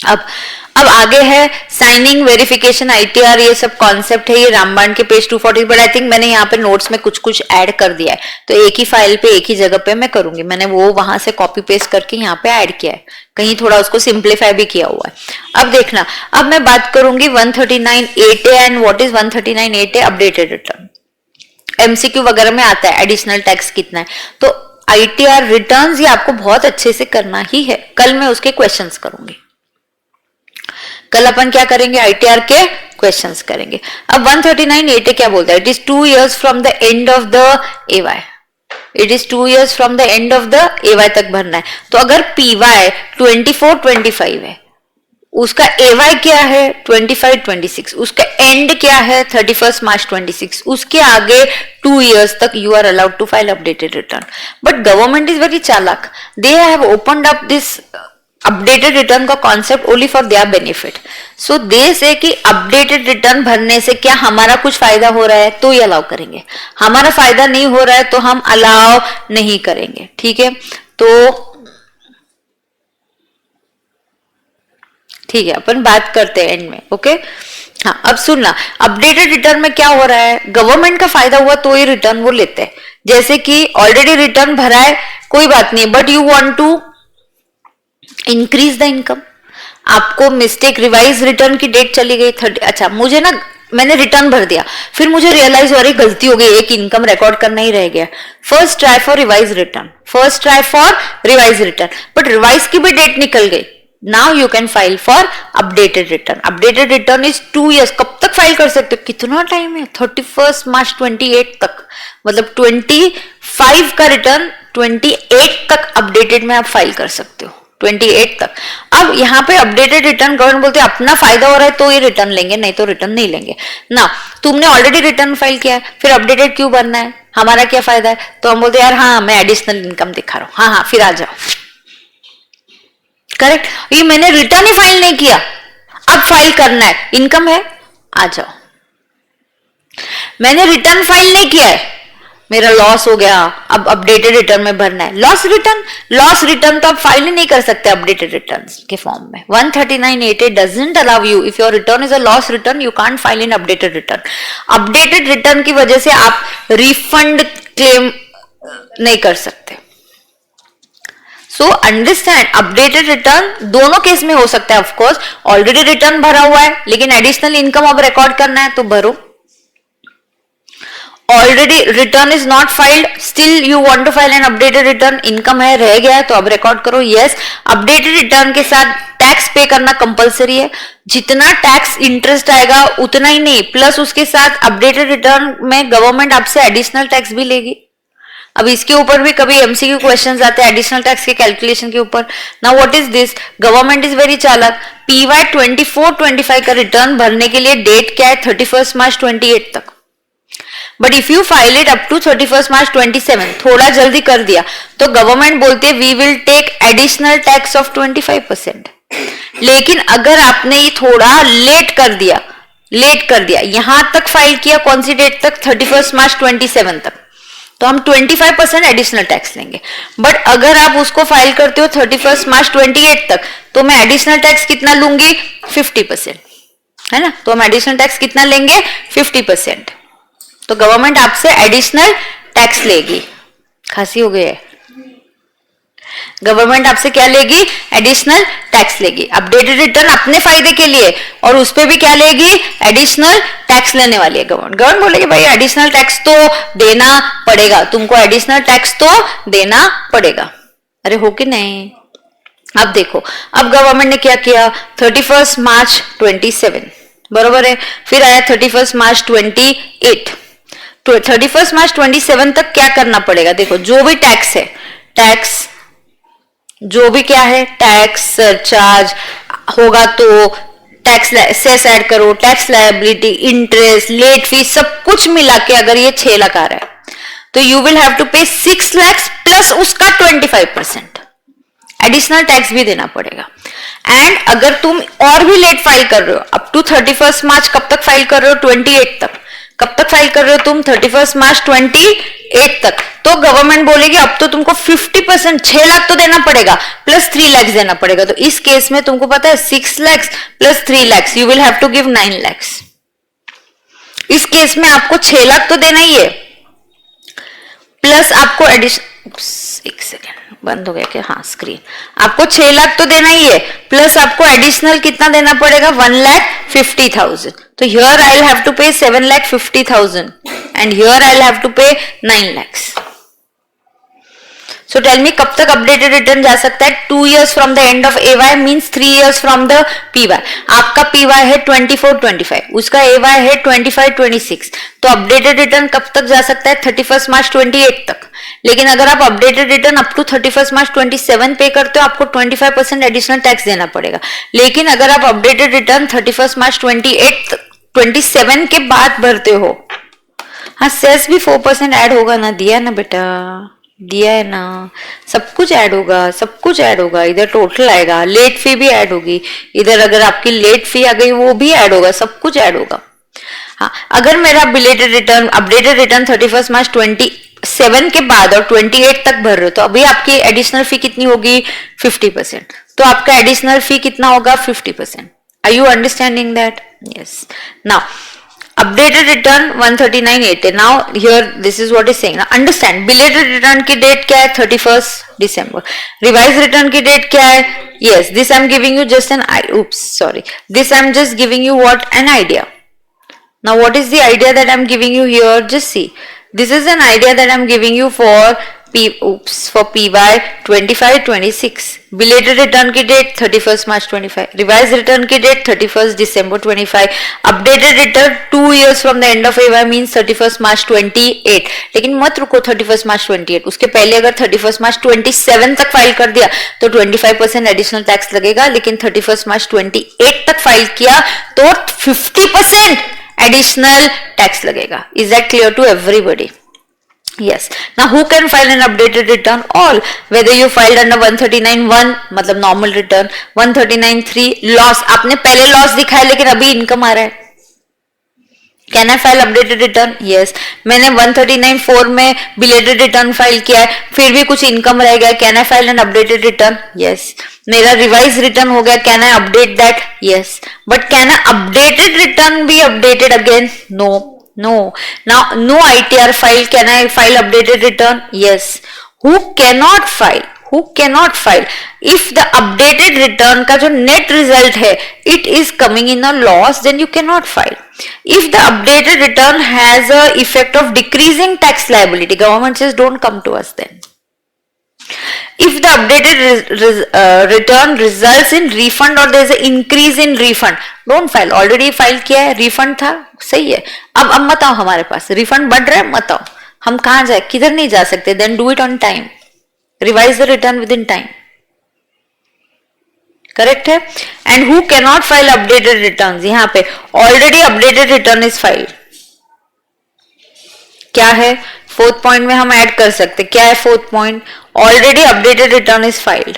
अब आगे है साइनिंग, वेरिफिकेशन, आईटीआर, ये सब कॉन्सेप्ट है, ये रामबाण के पेज 240. बट आई थिंक मैंने यहाँ पे नोट्स में कुछ कुछ ऐड कर दिया है, तो एक ही फाइल पे एक ही जगह पे मैं करूंगी. मैंने वो वहां से कॉपी पेस्ट करके यहाँ पे ऐड किया है, कहीं थोड़ा उसको सिंप्लीफाई भी किया हुआ है. अब देखना, अब मैं बात करूंगी 139(8)A and what is 139(8)A updated return. MCQ वगैरह में आता है एडिशनल टैक्स कितना है, तो आईटीआर रिटर्न्स ये आपको बहुत अच्छे से करना ही है. कल मैं उसके क्वेश्चंस करूंगी. कल अपन क्या करेंगे? आईटीआर के क्वेश्चंस करेंगे. अब 139(8)A क्या बोलता है? It is 2 years from the end of the AY. It is 2 years from the end of the AY तक भरना है. तो अगर पीवाई 24-25 है, उसका एवाई क्या है? 25-26, उसका एंड क्या है? 31 March 26. उसके आगे 2 years तक you are allowed to file updated return. But government is very चालाक. They have opened up this updated return का concept only for their benefit. So they say कि अपडेटेड रिटर्न भरने से क्या हमारा कुछ फायदा हो रहा है तो ये अलाउ करेंगे, हमारा फायदा नहीं हो रहा है तो हम अलाउ नहीं करेंगे. ठीक है, तो ठीक है, अपन बात करते हैं एंड में. ओके, हाँ, अब सुनना, अपडेटेड रिटर्न में क्या हो रहा है? गवर्नमेंट का फायदा हुआ तो ये रिटर्न वो लेते हैं. जैसे कि ऑलरेडी रिटर्न भरा है, कोई बात नहीं, but you want to increase the income. आपको मिस्टेक, रिवाइज रिटर्न की डेट चली गई 30. अच्छा, मुझे ना, मैंने रिटर्न भर दिया, फिर मुझे रियलाइज हो रही गलती हो गई, एक इनकम रिकॉर्ड करना ही रह गया. First try for revise return, first try for revise return, but revise की भी डेट निकल गई. Now you can file for updated return. Updated return is 2 years. कब तक फाइल कर सकते हो? कितना टाइम है? 31 March 28 तक. मतलब 25 का रिटर्न 28 तक अपडेटेड में आप फाइल कर सकते हो, 28 तक. अब यहाँ पे अपडेटेड रिटर्न गवर्नमेंट बोलते हैं अपना फायदा हो रहा है तो ये रिटर्न लेंगे, नहीं तो रिटर्न नहीं लेंगे ना. तुमने ऑलरेडी रिटर्न फाइल किया है, फिर अपडेटेड क्यों भरना है? हमारा क्या फायदा है? तो हम बोलते हैं यार हाँ, मैं एडिशनल इनकम दिखा रहा हूँ. हाँ, फिर आ जाओ. करेक्ट, ये मैंने रिटर्न ही फाइल नहीं किया, अब फाइल करना है, इनकम है, आ जाओ. मैंने रिटर्न फाइल नहीं किया है, मेरा लॉस हो गया, अब अपडेटेड रिटर्न में भरना है. लॉस रिटर्न तो आप फाइल ही नहीं कर सकते अपडेटेड रिटर्न के फॉर्म में. 139(8)A doesn't allow you. If your return is a loss return, you can't file in updated return. Updated return की वजह से आप रिफंड क्लेम नहीं कर सकते. सो अंडरस्टैंड, अपडेटेड रिटर्न दोनों केस में हो सकता है. ऑफकोर्स ऑलरेडी रिटर्न भरा हुआ है लेकिन एडिशनल इनकम अब रिकॉर्ड करना है तो भरो. Already return is not filed, still you want to file an updated return, income है, रह गया है तो अब रिकॉर्ड करो. यस, अपडेटेड रिटर्न के साथ टैक्स पे करना कंपलसरी है. जितना टैक्स इंटरेस्ट आएगा उतना ही नहीं, प्लस उसके साथ अपडेटेड रिटर्न में गवर्नमेंट आपसे एडिशनल टैक्स भी लेगी. अब इसके ऊपर भी कभी एमसीक्यू क्वेश्चंस आते हैं एडिशनल टैक्स के कैलकुलेशन के ऊपर. Now what is this? Government is very चालाक. पीवाई 24-25 का रिटर्न भरने के लिए डेट क्या है? 31 March 28 तक. But if you file it up to 31 March 27, थोड़ा जल्दी कर दिया तो गवर्नमेंट बोलती है we will take additional tax of 25%. लेकिन अगर आपने ये थोड़ा लेट कर दिया, यहां तक फाइल किया, कौन सी डेट तक? 31 March 27 तक, तो हम 25% एडिशनल टैक्स लेंगे. बट अगर आप उसको फाइल करते हो 31 March 28 तक, तो मैं एडिशनल टैक्स कितना लूंगी? 50%, है ना. तो हम एडिशनल टैक्स कितना लेंगे? 50%. तो गवर्नमेंट आपसे एडिशनल टैक्स लेगी. खांसी हो गई है. गवर्नमेंट आपसे क्या लेगी? एडिशनल टैक्स लेगी। अपडेटेड रिटर्न अपने फायदे के लिए, और उस पे भी क्या लेगी? एडिशनल टैक्स लेने वाली है गवर्नमेंट। गवर्नमेंट बोलेगी भाई एडिशनल टैक्स तो देना पड़ेगा, तुमको एडिशनल टैक्स तो देना पड़ेगा। अरे हो कि नहीं? अब देखो, अब गवर्नमेंट ने क्या किया? 31 मार्च 27, बरोबर है, फिर आया 31 मार्च 28, तो 31 मार्च 27 तक क्या करना पड़ेगा? देखो, जो भी टैक्स है, टैक्स जो भी क्या है, टैक्स सरचार्ज होगा तो टैक्स सेस ऐड करो, tax liability, interest, late fees, सब कुछ मिला के अगर ये 6 लाख आ रहा है तो यू विल हैव टू पे 6 लाख प्लस उसका 25% एडिशनल टैक्स भी देना पड़ेगा। एंड अगर तुम और भी लेट फाइल कर रहे हो, अप टू 31 मार्च कब तक फाइल कर रहे हो? 28 तक। कब तक फाइल कर रहे हो तुम? 31 मार्च 28 तक। तो गवर्नमेंट बोलेगी अब तो तुमको 50%, 6 लाख तो देना पड़ेगा, प्लस 3 लाख देना पड़ेगा। तो इस केस में तुमको पता है 6 lakh plus 3 lakh, you will have to give 9 lakh. इस केस में आपको 6 लाख तो देना ही है, प्लस आपको एडिशन, एक सेकेंड बंद हो गया क्या? हाँ, स्क्रीन। आपको 6 लाख तो देना ही है, प्लस आपको एडिशनल कितना देना पड़ेगा? 1,50,000। तो here I will have to pay 7,50,000 and here I will have to pay 9 lakhs। So tell me, कब तक अपडेटेड रिटर्न जा सकता है? 2 years from the end of AY means 3 years from the PY। आपका PY है 24-25, उसका AY है 25-26, तो अपडेटेड रिटर्न कब तक जा सकता है? 31 मार्च 28 तक। लेकिन अगर आप अपडेटेड रिटर्न अप टू 31 मार्च 27 पे करते हो, आपको 25% एडिशनल टैक्स देना पड़ेगा। लेकिन अगर आप अपडेटेड रिटर्न 31 मार्च 27 के बाद भरते हो, हाँ, सेस भी 4% ऐड होगा ना, दिया ना बेटा, दिया है ना, सब कुछ ऐड होगा, सब कुछ ऐड होगा। इधर टोटल आएगा, लेट फी भी ऐड होगी, इधर अगर आपकी लेट फी आ गई वो भी ऐड होगा, सब कुछ ऐड होगा। हाँ, अगर मेरा बिलेटेड रिटर्न, अपडेटेड रिटर्न 31 मार्च 27 के बाद और 28 तक भर रहे हो, तो अभी आपकी एडिशनल फी कितनी होगी? 50%। तो आपका एडिशनल फी कितना होगा? 50%। Are you understanding that? Yes. Now updated return 139.80. Now here this is what is saying. Now understand, belated return की डेट क्या है? 31 December. Revised return की डेट क्या है? Yes, this I am giving you just an this I am just giving you what? An idea. Now what is the idea that I am giving you here? Just see. This is an idea that I am giving you for PY 25-26. Belated return की date 31 मार्च 25, revise return की date 31 दिसंबर 25, updated return 2 years from the end of AY means 31 मार्च 28। लेकिन मत रुको 31 मार्च 28, उसके पहले अगर 31 मार्च 27 तक फाइल कर दिया तो 25% एडिशनल टैक्स लगेगा, लेकिन 31 मार्च 28 तक फाइल किया तो 50% एडिशनल टैक्स लगेगा। Is that clear to everybody? Yes. Now who can file an updated return? All. Whether you filed under 139(1) मतलब normal return, 139(3) loss, आपने पहले loss दिखाया लेकिन अभी इनकम आ रहा है, Can I file updated return? Yes. मैंने 139(4) में belated return फाइल किया है, फिर भी कुछ इनकम रह गया, Can I file an updated return? Yes. मेरा रिवाइज रिटर्न हो गया, Can I update that? Yes. But can I updated return be updated again? No. No. Now, no ITR file. Can I file updated return? Yes. Who cannot file? Who cannot file? If the updated return का जो net result है, it is coming in a loss, then you cannot file. If the updated return has a effect of decreasing tax liability, government says don't come to us then. If the updated return results in refund or there is an increase in refund, don't file. Already file किया है, refund था, सही है, अब मत आओ हमारे पास, refund बढ़ रहा है, मत आओ, हम कहाँ जाए, किधर नहीं जा सकते, then do it on time, revise the return within time, correct है। And who cannot file updated returns? यहाँ पे already updated return is filed, क्या है, फोर्थ पॉइंट में हम ऐड कर सकते, क्या है fourth point? Already updated return is filed,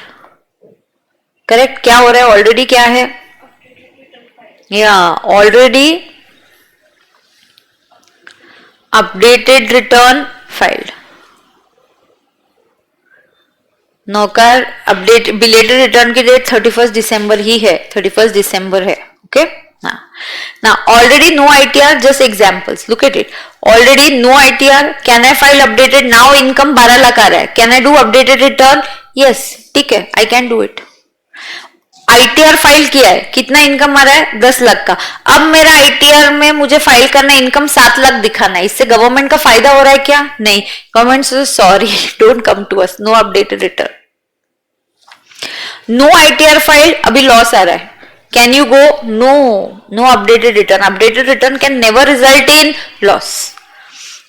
correct. क्या हो रहा है, ऑलरेडी क्या है, या ऑलरेडी अपडेटेड रिटर्न फाइल्ड। नौकर अपडेट बिलेटेड रिटर्न की डेट 31 दिसंबर ही है, 31 दिसंबर है, okay. Now already no ITR, just examples, look at it, already no ITR, can I file updated? Now income 12 lakh आ रहा है, can I do updated return? Yes, ठीक है, I can do it. ITR file किया है, कितना income आ रहा है 10 लाख का। अब मेरा आईटीआर में मुझे फाइल करना इनकम 7 लाख दिखाना है, इससे गवर्नमेंट का फायदा हो रहा है क्या? नहीं। गवर्नमेंट से sorry, don't come to us, no updated return, no ITR file, अभी लॉस आ रहा है, can you go? No, no updated return, updated return can never result in loss.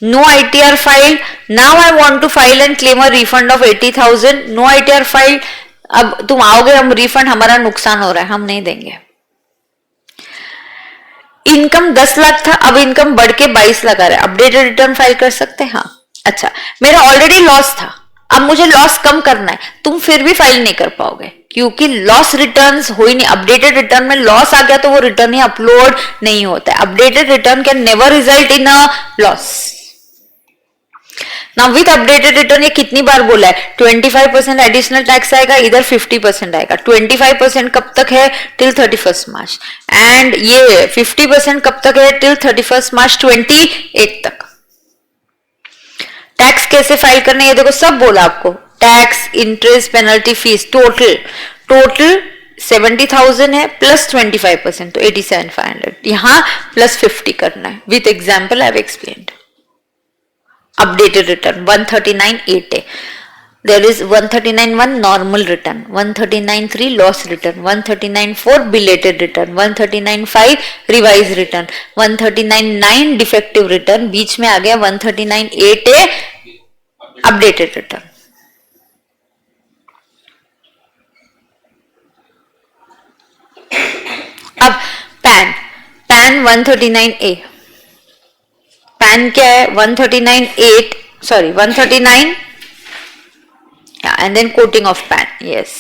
No ITR file. Now I want to file and claim a refund of 80,000. No ITR file. अब तुम आओगे, हम refund, हमारा नुकसान हो रहा है, हम नहीं देंगे। इनकम 10 लाख था, अब इनकम बढ़ के 22 लाख आ रहा है, अपडेटेड रिटर्न फाइल कर सकते हैं? हाँ। अच्छा, मेरा ऑलरेडी लॉस था, अब मुझे लॉस कम करना है, तुम फिर भी फाइल नहीं कर पाओगे क्योंकि लॉस रिटर्न्स हो ही नहीं। अपडेटेड रिटर्न में लॉस आ गया तो वो रिटर्न ही अपलोड नहीं होता है। Updated return can never result in a loss. Now with updated return ये कितनी बार बोला है? 25% एडिशनल टैक्स आएगा, इधर 50% आएगा। 25% कब तक है? Till 31 March. एंड ये 50% कब तक है? टिल 31 मार्च 28 तक। टैक्स कैसे फाइल करना है ये देखो, सब बोला आपको, tax, interest, penalty, fees, total 70,000 है प्लस 25% तो 87,500, यहां प्लस 50 करना है। With example I have explained. Updated return 139.8 है, there is 139.1 normal return, 139.3 loss return, 139.4 belated return, 139.5 revised return, 139.9 defective return, बीच में आ गया 139.8 है updated return। अब पैन 139A, पैन क्या है? 139.8 sorry 139 and then quoting of PAN, yes।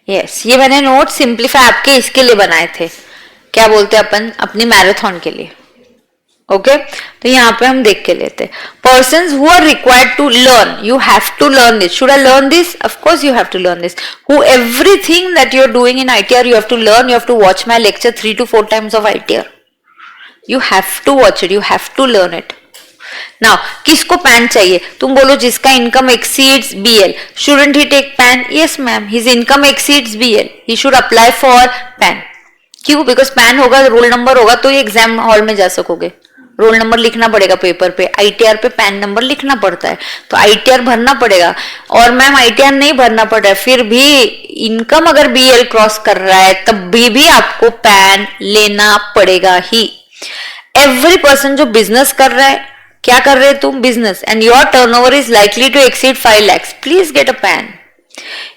yes, ये मैंने note simplify आपके इसके लिए बनाए थे, क्या बोलते हैं अपन, अपनी मैराथन के लिए। ओके तो यहाँ पे हम देख के लेते हैं, persons who are required to learn, you have to learn this. Should I learn this? Of course you have to learn this. Who everything that you are doing in ITR you have to learn, you have to watch my lecture 3 to 4 times of ITR, you have to watch it, you have to learn it। Now किसको pan चाहिए? तुम बोलो जिसका income exceeds BL, shouldn't he take PAN? Yes ma'am, his income exceeds BL, he should apply for PAN। क्यों? Because pan होगा, roll number होगा तो ये एग्जाम हॉल में जा सकोगे, रोल नंबर लिखना पड़ेगा पेपर पे, ITR पे पैन नंबर लिखना पड़ता है तो ITR भरना पड़ेगा। और मैम ITR नहीं भरना पड़ रहा है, फिर भी इनकम अगर BL क्रॉस कर रहा है तब भी आपको पैन लेना पड़ेगा ही। एवरी पर्सन जो बिजनेस कर रहा है, क्या कर रहे हैं तुम? Business, and your turnover is likely to exceed 5 lakhs, please get a PAN.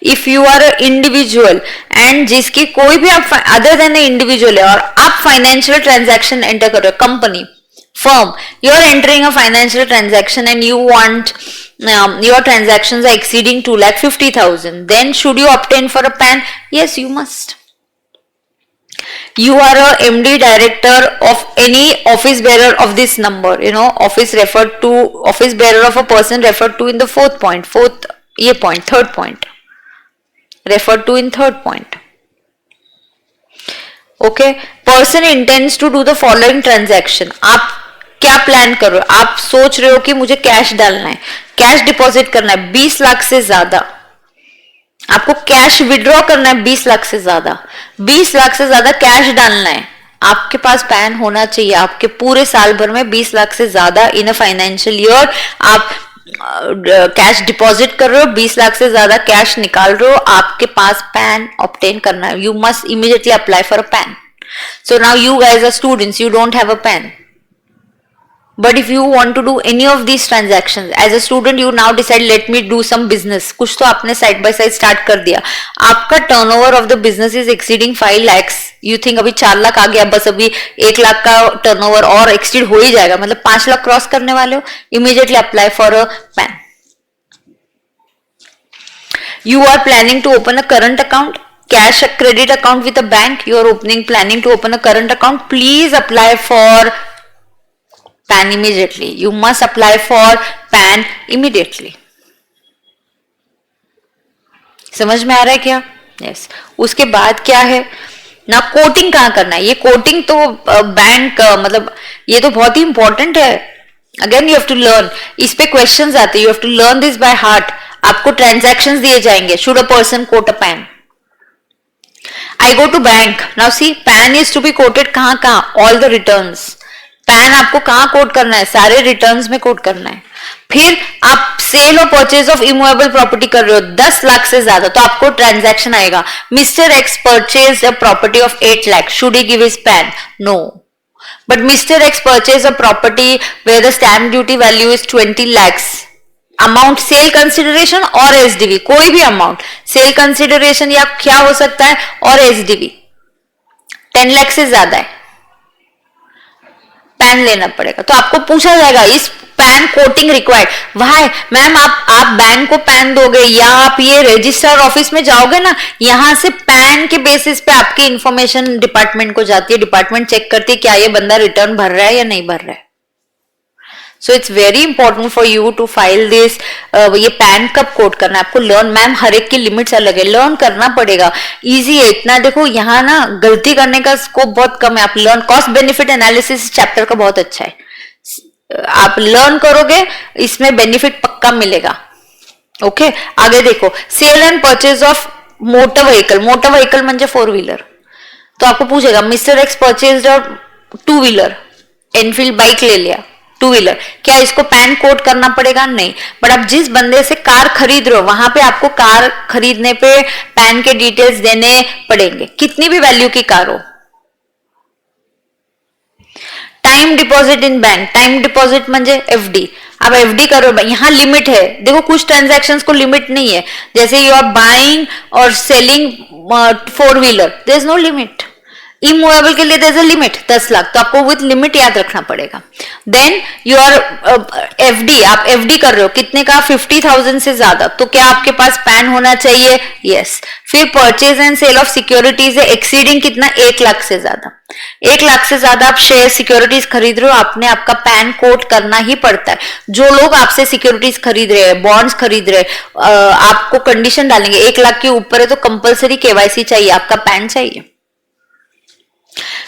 If you are a individual and जिसकी कोई भी आप अदर देन इंडिविजुअल है और आप फाइनेंशियल ट्रांजैक्शन एंटर कर रहे हो, company, firm, you are entering a financial transaction and you want your transactions are exceeding 2,50,000, then should you obtain for a PAN? Yes, you must। You are a MD director of any office bearer of this number, you know, office bearer of a person referred to in the third point, referred to in third point। Okay, person intends to do the following transaction। आप क्या plan कर रहे हो? आप सोच रहे हो कि मुझे कैश डालना है, कैश डिपॉजिट करना है 20 लाख से ज्यादा, आपको कैश विड्रॉ करना है 20 लाख से ज्यादा, 20 लाख से ज्यादा कैश डालना है, आपके पास पैन होना चाहिए। आपके पूरे साल भर में 20 लाख से ज्यादा इन अ फाइनेंशियल ईयर आप कैश डिपॉजिट कर रहे हो, 20 लाख से ज्यादा कैश निकाल रहे हो, आपके पास पैन ऑब्टेन करना है। You must immediately apply for a PAN. So now you guys are students, you don't have a PAN, but if you want to do any of these transactions as a student, you now decide let me do some business, कुछ तो आपने side by side start कर दिया, आपका turnover of the business is exceeding 5 lakhs, you think अभी 4 लाख आ गया, बस अभी 1 लाख का टर्नओवर और एक्सीड हो ही जाएगा, मतलब 5 लाख क्रॉस करने वाले हो, immediately apply for a pan. You are planning to open a current account, cash a credit account with a bank, you are planning to open a current account, please apply for PAN immediately। You must apply for PAN immediately। समझ में आ रहा है क्या? Yes। उसके बाद क्या है? ना कोटिंग कहाँ करना है, ये कोटिंग तो बैंक मतलब ये तो बहुत ही इंपॉर्टेंट है. Again you have to learn, इस पे क्वेश्चंस आते हैं, you have to learn this by heart. आपको ट्रांजैक्शंस दिए जाएंगे. Should a person quote a PAN? I go to bank. Now see, PAN is to be quoted कहाँ कहाँ? All the returns. PAN आपको कहाँ कोट करना है? सारे रिटर्न्स में कोट करना है. फिर आप सेल और परचेज ऑफ इमूवेबल प्रॉपर्टी कर रहे हो 10 लाख से ज्यादा, तो आपको ट्रांजैक्शन आएगा. Mister X purchase a property of 8 lakh. Should he give his PAN? No. But mister X purchase a property where the stamp duty value is 20 lakhs. Amount sale consideration और SDV, कोई भी अमाउंट, सेल कंसिडरेशन या क्या हो सकता है, और SDV 10 lakh से ज्यादा है, पैन लेना पड़ेगा. तो आपको पूछा जाएगा इस PAN quoting required. Why ma'am, आप बैंक को पैन दोगे या आप ये रजिस्ट्रार ऑफिस में जाओगे ना, यहां से पैन के बेसिस पे आपकी इंफॉर्मेशन डिपार्टमेंट को जाती है. डिपार्टमेंट चेक करती है क्या ये बंदा रिटर्न भर रहा है या नहीं भर रहा है. So it's very important for you to file this. ये पैन कब कोड करना है आपको लर्न. मैम हर एक की लिमिट्स अलग है, लर्न करना पड़ेगा. इजी है इतना. देखो यहाँ ना गलती करने का स्कोप बहुत कम है. आप learn, cost benefit analysis chapter का बहुत अच्छा है. आप लर्न करोगे, इसमें बेनिफिट पक्का मिलेगा. ओके आगे देखो, sale and purchase of motor vehicle. Motor vehicle म्हणजे 4 व्हीलर. तो आपको पूछेगा mister X purchase 2 wheeler, Enfield bike ले लिया 2 व्हीलर, क्या इसको पैन कोड करना पड़ेगा? नहीं. बट आप जिस बंदे से कार खरीद रहे हो वहां पे आपको कार खरीदने पे पैन के डिटेल्स देने पड़ेंगे, कितनी भी वैल्यू की कार हो. Time deposit in bank. Time deposit म्हणजे एफडी. आप एफडी करो, यहाँ लिमिट है. देखो कुछ ट्रांजैक्शंस को लिमिट नहीं है, जैसे यू आर बाइंग और selling 4 wheeler, there is no limit. Immovable के लिए there is a limit 10 lakh, तो आपको विथ लिमिट याद रखना पड़ेगा. देन यू आर एफडी, आप एफडी कर रहे हो कितने का? 50,000 से ज्यादा, तो क्या आपके पास पैन होना चाहिए? यस. फिर purchase and sale of securities है एक्सीडिंग कितना? 1 लाख से ज्यादा. 1 लाख से ज्यादा आप शेयर सिक्योरिटीज खरीद रहे हो, आपने आपका पैन कोड करना ही पड़ता है. जो लोग आपसे सिक्योरिटीज खरीद रहे हैं, बॉन्ड्स खरीद रहे हैं, आपको कंडीशन डालेंगे 1 लाख के ऊपर है तो कंपल्सरी केवाईसी चाहिए, आपका पैन चाहिए.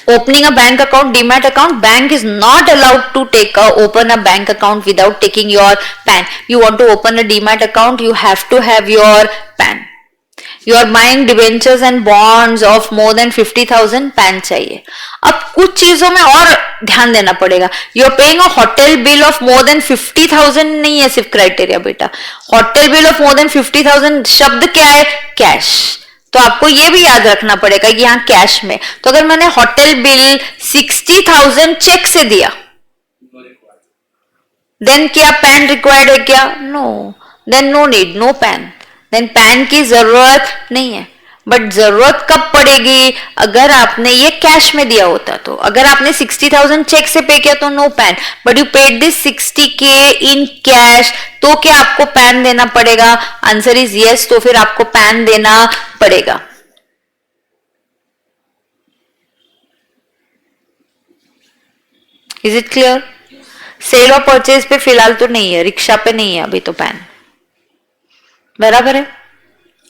Opening a bank account, demat account, bank is not allowed to open a bank account without taking your PAN. You want to open a demat account, you have to have your PAN. You are buying debentures and bonds of more than 50,000, PAN चाहिए. अब कुछ चीजों में और ध्यान देना पड़ेगा. You are paying a hotel bill of more than 50,000 नहीं है सिर्फ क्राइटेरिया बेटा. Hotel bill of more than 50,000 शब्द क्या है? कैश. तो आपको ये भी याद रखना पड़ेगा कि यहाँ कैश में. तो अगर मैंने होटल बिल 60,000 चेक से दिया, देन क्या पैन रिक्वायर्ड है क्या? No. Then no need, no PAN. Then PAN की जरूरत नहीं है. बट जरूरत कब पड़ेगी? अगर आपने ये कैश में दिया होता. तो अगर आपने 60,000 चेक से पे किया तो no PAN, but you paid this 60K in cash, तो क्या आपको पैन देना पड़ेगा? Answer is yes. तो फिर आपको पैन देना पड़ेगा. Is it clear? सेल और परचेज पे फिलहाल तो नहीं है, रिक्शा पे नहीं है अभी तो पैन. बराबर है?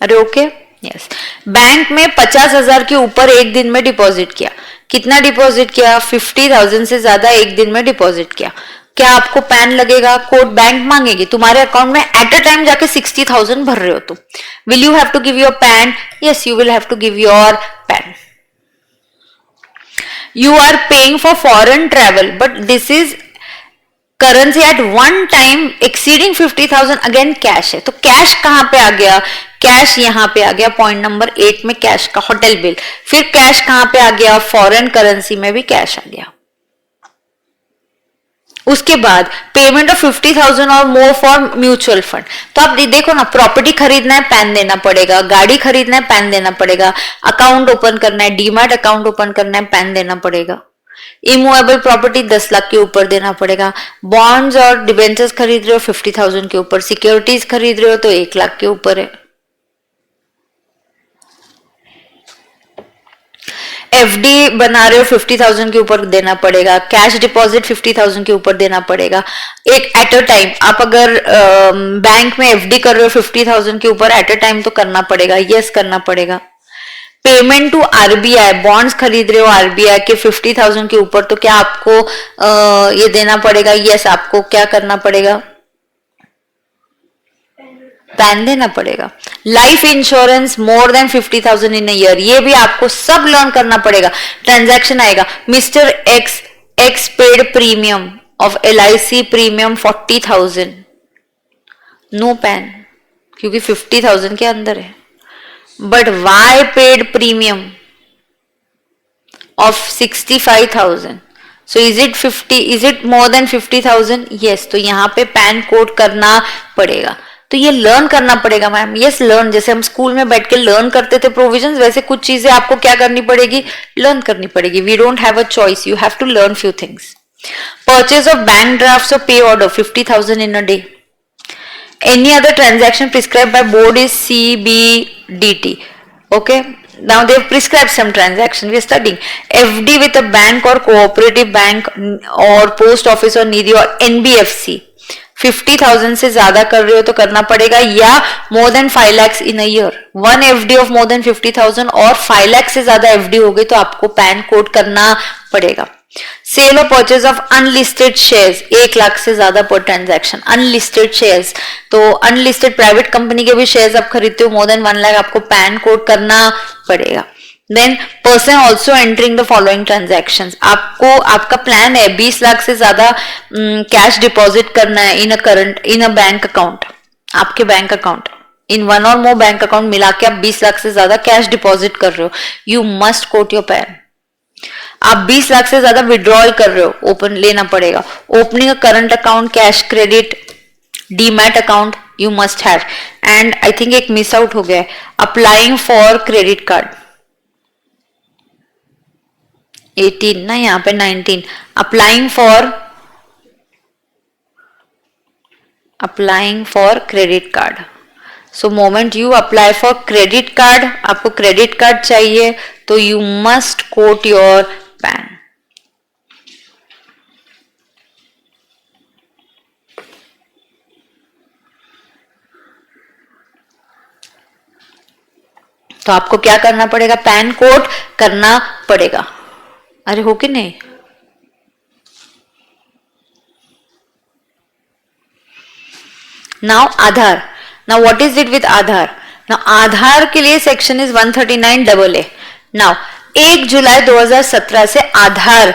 अरे ओके. यस. बैंक में 50,000 के ऊपर एक दिन में डिपॉजिट किया. कितना डिपॉजिट किया? 50,000 से ज्यादा एक दिन में डिपॉजिट किया. क्या आपको पैन लगेगा? कोड बैंक मांगेगी तुम्हारे अकाउंट में एट अ टाइम जाके 60,000 भर रहे हो तो will you have to give your PAN? Yes, you will have to give your PAN. You are paying for foreign travel, but this is currency at one time exceeding 50,000. again cash है. तो cash कहां पे आ गया? Cash यहां पे आ गया point number 8 में, cash का होटल बिल. फिर कैश कहां पे आ गया? फॉरेन करेंसी में भी कैश आ गया. उसके बाद पेमेंट ऑफ 50,000 और मोर फॉर म्यूचुअल फंड. तो आप देखो ना, प्रॉपर्टी खरीदना है पैन देना पड़ेगा, गाड़ी खरीदना है पैन देना पड़ेगा, अकाउंट ओपन करना है, डीमैट अकाउंट ओपन करना है, पैन देना पड़ेगा. इमूवेबल प्रॉपर्टी 10 लाख के ऊपर देना पड़ेगा. बॉन्ड्स और डिबेंचर्स खरीद रहे हो 50,000 के ऊपर, सिक्योरिटीज खरीद रहे हो तो 1 लाख के ऊपर है. एफडी बना रहे हो 50,000 के ऊपर देना पड़ेगा. कैश डिपॉजिट 50,000 के ऊपर देना पड़ेगा. एक एट अ टाइम आप अगर बैंक में एफडी कर रहे हो 50,000 के ऊपर एट अ टाइम तो करना पड़ेगा. यस करना पड़ेगा. पेमेंट टू आरबीआई, बॉन्ड्स खरीद रहे हो आरबीआई के 50,000 के ऊपर, तो क्या आपको ये देना पड़ेगा? यस, आपको क्या करना पड़ेगा? पैन देना पड़ेगा। Life insurance more than 50,000 in year, ये भी आपको सब लर्न करना पड़ेगा। ट्रांजैक्शन आएगा, mister X paid premium of LIC premium 40,000, no PAN क्योंकि 50,000 के अंदर है। But Y paid premium of 65,000, so is it more than 50,000? yes, तो यहाँ पे पैन कोड करना पड़ेगा। तो ये लर्न करना पड़ेगा मैम। यस, लर्न, जैसे हम स्कूल में बैठ के लर्न करते थे प्रोविजंस, वैसे कुछ चीजें आपको क्या करनी पड़ेगी? लर्न करनी पड़ेगी। We don't have a choice, you have to learn few things. Purchase of bank drafts और pay order 50,000 in a day. Any other transaction prescribed by board is CBDT. Okay, now they have prescribed some transaction. We are studying FD with a bank or cooperative bank or post office or NIDI or NBFC. 50,000 से ज्यादा कर रहे हो तो करना पड़ेगा, या more than 5 lakhs in a year. One FD of more than 50,000 और 5 lakhs से ज्यादा FD हो गई तो आपको पैन कोड करना पड़ेगा। सेल और purchase of unlisted shares 1 lakh से ज्यादा पर ट्रांजैक्शन। अनलिस्टेड शेयर्स, तो अनलिस्टेड प्राइवेट कंपनी के भी शेयर्स आप खरीदते हो मोर देन 1 लाख, आपको पैन कोड करना पड़ेगा। Then person also entering the following transactions, आपको आपका प्लान है 20 लाख से ज्यादा कैश डिपॉजिट करना है इन अ बैंक अकाउंट, आपके बैंक अकाउंट, इन वन और मोर बैंक अकाउंट मिला के आप 20 लाख से ज्यादा कैश डिपॉजिट कर रहे हो, you must quote your PAN. आप 20 लाख से ज्यादा विड्रॉल कर रहे हो, ओपन लेना पड़ेगा। Opening a current account, cash credit, demat account you must have. And I think एक मिस आउट हो गया है, अप्लाइंग फॉर क्रेडिट कार्ड 18 ना, यहाँ पे 19, applying for credit card. So moment you apply for credit card, आपको credit card चाहिए तो you must quote your PAN. तो आपको क्या करना पड़ेगा? पैन कोड करना पड़ेगा। अरे हो कि नहीं? Now Aadhaar, now what is it with Aadhaar? Now Aadhaar के लिए सेक्शन इज 139AA। नाउ 1 जुलाई 2017 से आधार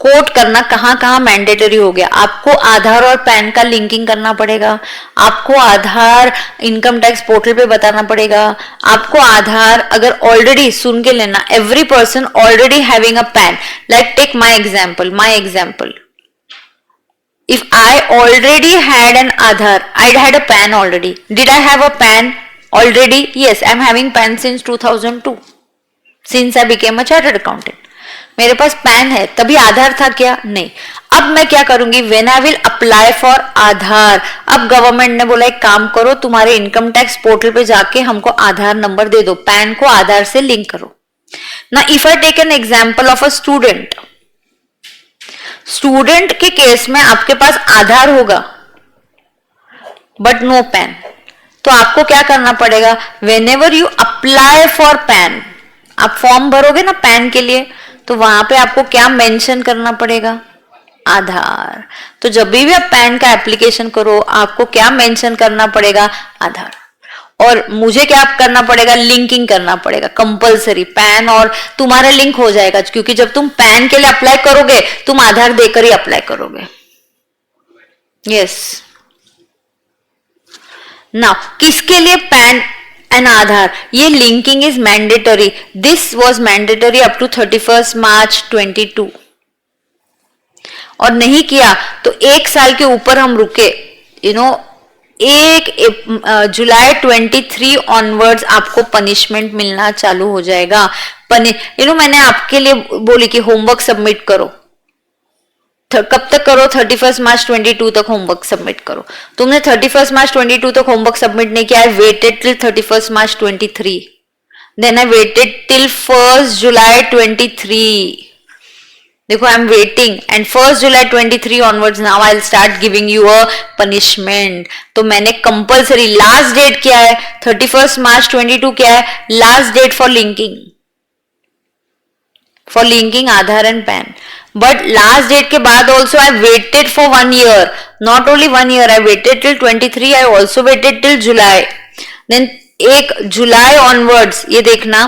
कोड करना कहाँ मैंडेटरी हो गया। आपको आधार और पैन का लिंकिंग करना पड़ेगा, आपको आधार इनकम टैक्स पोर्टल पे बताना पड़ेगा, आपको आधार, अगर ऑलरेडी, सुन के लेना, every person already having a PAN, like take my example, if I already had an Aadhaar, I had a PAN already. Did I have a PAN already? Yes, I am having PAN since 2002. Since I became a chartered accountant. मेरे पास pan है, तभी आधार था क्या? नहीं। अब मैं क्या करूंगी? When I will apply for आधार, अब गवर्नमेंट ने बोला एक काम करो, तुम्हारे इनकम टैक्स पोर्टल पे जाके हमको आधार नंबर दे दो, पैन को आधार से लिंक करो ना। If I take an example of a student के केस में आपके पास आधार होगा बट नो पैन, तो आपको क्या करना पड़ेगा? When ever you apply for pan, आप फॉर्म भरोगे ना पैन के लिए, तो वहां पे आपको क्या मेंशन करना पड़ेगा? आधार। तो जब भी आप पैन का एप्लीकेशन करो, आपको क्या मेंशन करना पड़ेगा? आधार। और मुझे क्या करना पड़ेगा? लिंकिंग करना पड़ेगा कंपलसरी, पैन और तुम्हारा लिंक हो जाएगा, क्योंकि जब तुम पैन के लिए अप्लाई करोगे तुम आधार देकर ही अप्लाई करोगे। यस। नाउ किसके लिए पैन एंड आधार? ये linking is mandatory, this was mandatory up to 31 March 22, और नहीं किया तो 1 साल के ऊपर हम रुके, 1 जुलाई 23 ऑनवर्ड्स आपको पनिशमेंट मिलना चालू हो जाएगा। मैंने आपके लिए बोली कि होमवर्क सबमिट करो, कब तक करो? 31 मार्च 22 तक होमवर्क सबमिट करो। तुमने 31 मार्च 22 तक होमवर्क सबमिट नहीं किया, I waited till 31 March 23, then I waited till 1 July 23। देखो, I am waiting and 1 July 23 onwards now I will start giving you a punishment. तो मैंने कंपलसरी, लास्ट डेट क्या है? 31 मार्च 22 क्या है? Last date for linking. for linking Aadhaar and PAN. But last date के बाद also I waited for 1 year. Not only 1 year, I waited till 23. I also waited till July. Then 1 July onwards, ये देखना,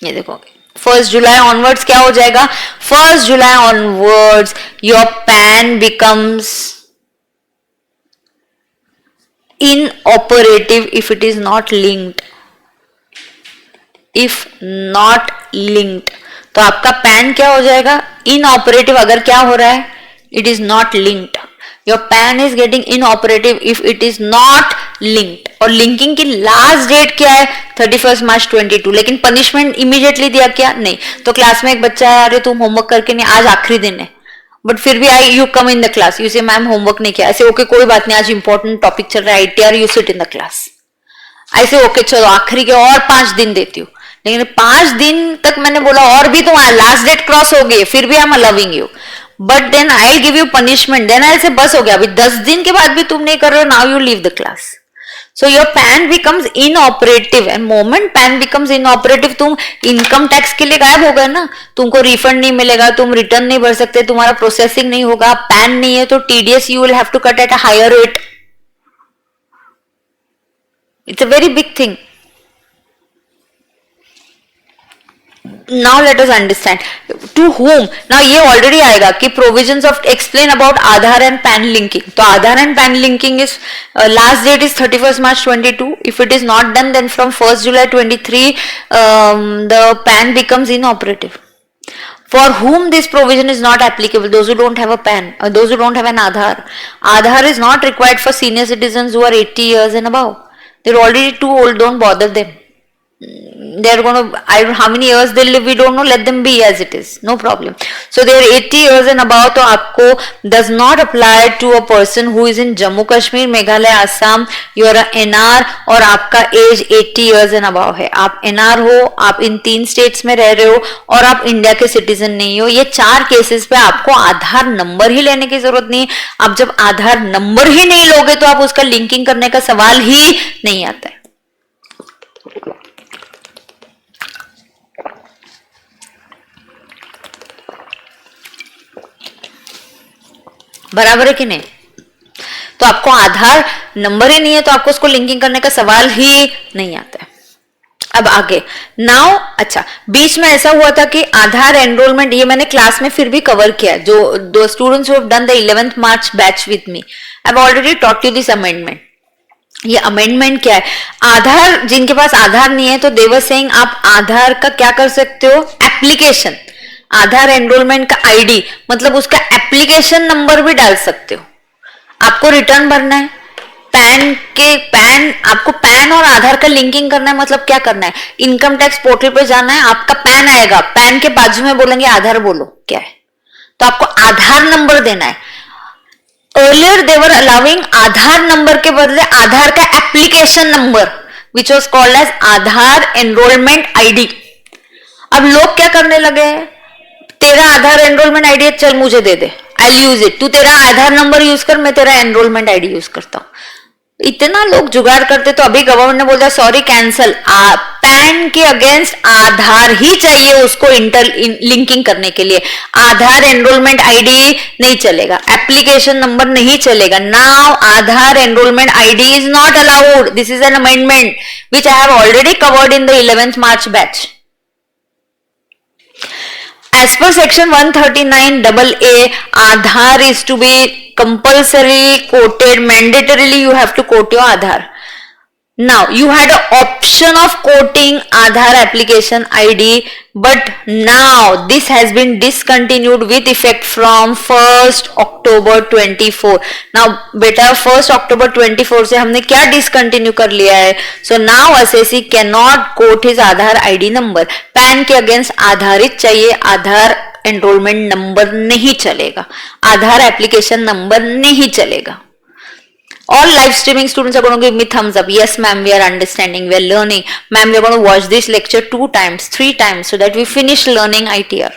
ये देखो 1 जुलाई onwards क्या हो जाएगा? 1 जुलाई onwards your PAN becomes inoperative if it is not linked. If not linked, तो आपका pan क्या हो जाएगा? इनऑपरेटिव अगर क्या हो रहा है? It is not linked. Your pan is getting inoperative if it is not linked. और लिंकिंग की लास्ट डेट क्या है? 31 मार्च 22. लेकिन पनिशमेंट इमीडिएटली दिया क्या? नहीं. तो क्लास में एक बच्चा है, अरे तुम होमवर्क करके नहीं, आज आखिरी दिन है, बट फिर भी you come in the class, you से मैम होमवर्क नहीं किया. ऐसे ओके कोई बात नहीं, आज इंपॉर्टेंट टॉपिक चल रहा है ITR, you sit in the class. ऐसे ओके चलो आखिरी के और 5 दिन देती हूँ. लेकिन 5 दिन तक मैंने बोला और भी तुम्हारा लास्ट डेट क्रॉस हो गई, फिर भी I am loving you, but then I will give you punishment. Then I say बस हो गया, अभी 10 दिन के बाद भी तुम नहीं कर रहे हो, now you leave the class. So your pan becomes inoperative. End moment pan becomes inoperative, तुम इनकम टैक्स के लिए गायब हो गए ना. तुमको रिफंड नहीं मिलेगा, तुम रिटर्न नहीं भर सकते, तुम्हारा प्रोसेसिंग नहीं होगा. पैन नहीं है तो TDS you will have to cut at a higher rate. It's a very big thing. Now let us understand to whom. Now ये already आएगा कि provisions of explain about Aadhaar and PAN linking. तो Aadhaar and PAN linking is last date is 31st March 22. If it is not done, then from 1st July 23 the PAN becomes inoperative. For whom this provision is not applicable? Those who don't have a PAN, those who don't have an Aadhaar. Aadhaar is not required for senior citizens who are 80 years and above. They're already too old. Don't bother them. They're going to, I don't know how many years they live, we don't know, let them be as it is, no problem. So they're 80 years and above, तो आपको does not apply to a person who is in Jammu Kashmir, Meghalaya, Assam. you're a NR और आपका as 80 years and above है. आप NR हो, आप इन 3 states में रह रहे हो और आप इंडिया के सिटीजन नहीं हो. ये 4 केसेस पे आपको आधार नंबर ही लेने की जरूरत नहीं. आप जब आधार नंबर ही नहीं लोगे तो आप उसका लिंकिंग करने का सवाल ही नहीं आता है. बराबर है कि नहीं? तो आपको आधार नंबर ही नहीं है तो आपको उसको लिंकिंग करने का सवाल ही नहीं आता है. अब आगे नाउ, अच्छा बीच में ऐसा हुआ था कि आधार एनरोलमेंट, ये मैंने क्लास में फिर भी कवर किया. जो दो students who have done the 11th March batch with me, I have already taught you this amendment. ये अमेंडमेंट क्या है? आधार, जिनके पास आधार नहीं है तो दे वर सेइंग आप आधार का क्या कर सकते हो? एप्लीकेशन, आधार एनरोलमेंट का आईडी, मतलब उसका एप्लीकेशन नंबर भी डाल सकते हो. आपको रिटर्न भरना है, पैन आपको पैन और आधार का लिंकिंग करना है. मतलब क्या करना है? इनकम टैक्स पोर्टल पे जाना है, आपका पैन आएगा, पैन के बाजू में बोलेंगे आधार, बोलो क्या है, तो आपको आधार नंबर देना है. Earlier they were allowing Aadhaar number के बदले आधार का application number which was called as Aadhaar enrolment ID. अब लोग क्या करने लगे हैं? तेरा आधार एनरोलमेंट आईडी चल मुझे दे दे, आई यूज इट. तू तेरा आधार नंबर यूज कर, मैं तेरा एनरोलमेंट आईडी यूज करता हूं. इतना लोग जुगाड़ करते, तो अभी गवर्नमेंट ने बोला सॉरी कैंसल. पैन के अगेंस्ट आधार ही चाहिए उसको लिंकिंग करने के लिए. आधार एनरोलमेंट आईडी नहीं चलेगा, एप्लीकेशन नंबर नहीं चलेगा. Now Aadhaar enrolment ID is not allowed. This is an amendment which I have already covered in the 11th March batch. As per section 139AA, Aadhaar is to be compulsory quoted, mandatorily you have to quote your Aadhaar. Now you had an option of quoting Aadhaar application ID, but now this has been discontinued with effect from 1st October 24. Now बेटा 1st October 24 से हमने क्या discontinue कर लिया है? So now assessee cannot quote his Aadhaar ID number. Pan के against आधारित चाहिए, आधार एनरोलमेंट नंबर नहीं चलेगा, आधार एप्लीकेशन नंबर नहीं चलेगा. All live streaming students are going to give me thumbs up. Yes, ma'am, we are understanding, we are learning. Ma'am, we are going to watch this lecture 2 times, 3 times so that we finish learning ITR.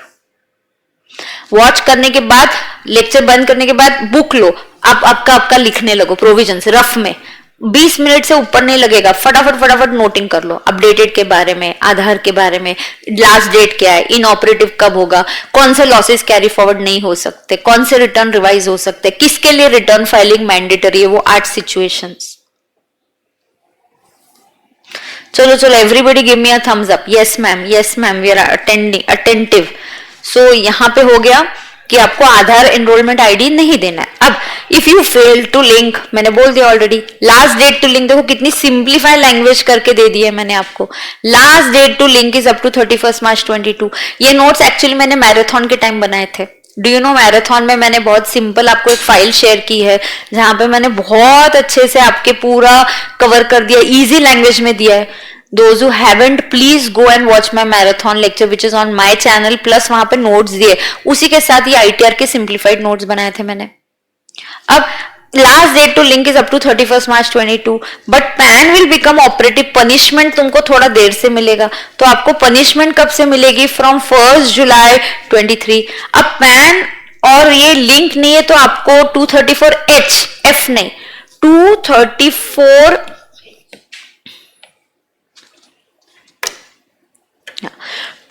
Watch करने के बाद, lecture बंद करने के बाद book लो, आप आपका लिखने लगो प्रोविजंस रफ में. 20 मिनट से ऊपर नहीं लगेगा, फटाफट फटाफट नोटिंग कर लो। अपडेटेड के बारे में, आधार के बारे में, लास्ट डेट क्या है, इनऑपरेटिव कब होगा, कौन से लॉसेस कैरी फॉरवर्ड नहीं हो सकते, कौन से रिटर्न रिवाइज हो सकते, किसके लिए रिटर्न फाइलिंग मैंडेटरी है, वो 8 सिचुएशंस। चलो चलो, everybody give me a thumbs up. Yes ma'am, yes ma'am, we are attentive. So यहाँ पे हो गया कि आपको आधार एनरोलमेंट आईडी नहीं देना है। अब if you fail to link, मैंने बोल दिया already, last date to link, देखो कितनी सिंप्लीफाइड लैंग्वेज करके दे दी है मैंने आपको। Last date to link is up to 31 March 2022। ये नोट्स एक्चुअली मैंने मैराथन के टाइम बनाए थे। डू यू नो, मैराथन में मैंने बहुत सिंपल आपको एक फाइल शेयर की है जहां पे मैंने बहुत अच्छे से आपके पूरा कवर कर दिया, इजी लैंग्वेज में दिया है। Those who haven't, please go and watch my marathon lecture which is on my channel, plus वहां पे नोट्स दिए, उसी के साथ ये ITR के सिंप्लीफाइड नोट्स बनाए थे मैंने। अब last date to link is up to 31 March 22, but PAN will become operative. Punishment तुमको थोड़ा देर से मिलेगा, तो आपको पनिशमेंट कब से मिलेगी? From 1 July 23। अब पैन और ये लिंक नहीं है तो आपको 234H, F नहीं,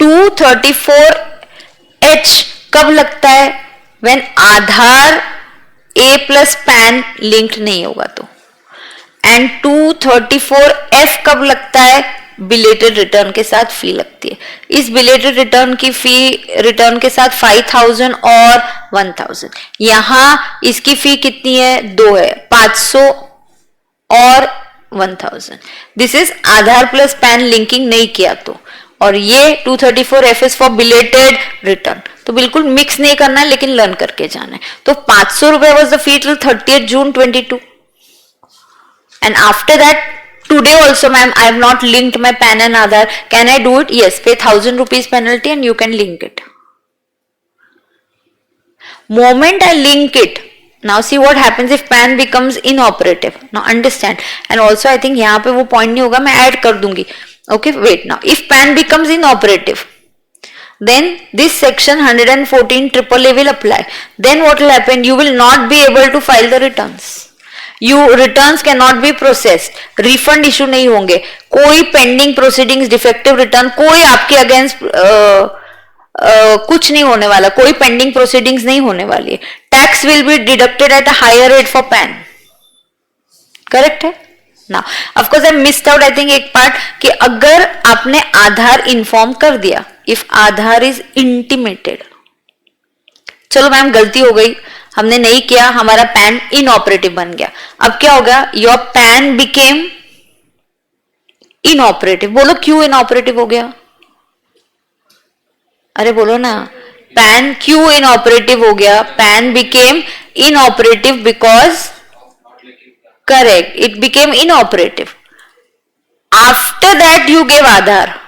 234H कब लगता है? When Aadhaar A plus pan linked नहीं होगा तो। एंड 234F कब लगता है? बिलेटेड रिटर्न के साथ फी लगती है। इस बिलेटेड रिटर्न की फी रिटर्न के साथ 5000 और 1000। यहां इसकी फी कितनी है? 2 है, 500 और 1000। This is Aadhaar plus pan linking नहीं किया तो। और ये 234F is for belated return. तो बिल्कुल मिक्स नहीं करना है, लेकिन लर्न करके जाना है। तो 500 रुपए was the fee till 30th June 22। And after that today also ma'am I have not linked my PAN and Aadhaar, can I do it? Yes, pay 1000 rupees penalty and you can link it. Moment I link it, now see what happens if PAN becomes inoperative. Now understand, and also I think यहाँ पे वो point नहीं होगा, मैं add कर दूंगी. Okay, wait, now if PAN becomes inoperative, then this section 114 AAA will apply. Then what will happen? You will not be able to file the returns. Returns can not be processed, refund issue नहीं होंगे, कोई pending proceedings, defective return, कोई आपके against कुछ नहीं होने वाला, कोई पेंडिंग प्रोसीडिंग्स नहीं होने वाली है। Tax will be deducted at a higher rate for PAN. Correct है ना? Of course I missed out I think एक पार्ट कि अगर आपने आधार इन्फॉर्म कर दिया, इफ आधार इज इंटीमेटेड, चलो मैम गलती हो गई, हमने नहीं किया, हमारा पैन इनऑपरेटिव बन गया। अब क्या होगा? Your pan became inoperative. बोलो क्यों इनऑपरेटिव हो गया? अरे बोलो ना, पैन क्यों इनऑपरेटिव हो गया? PAN became inoperative because, correct, it became inoperative. After that you gave Aadhaar.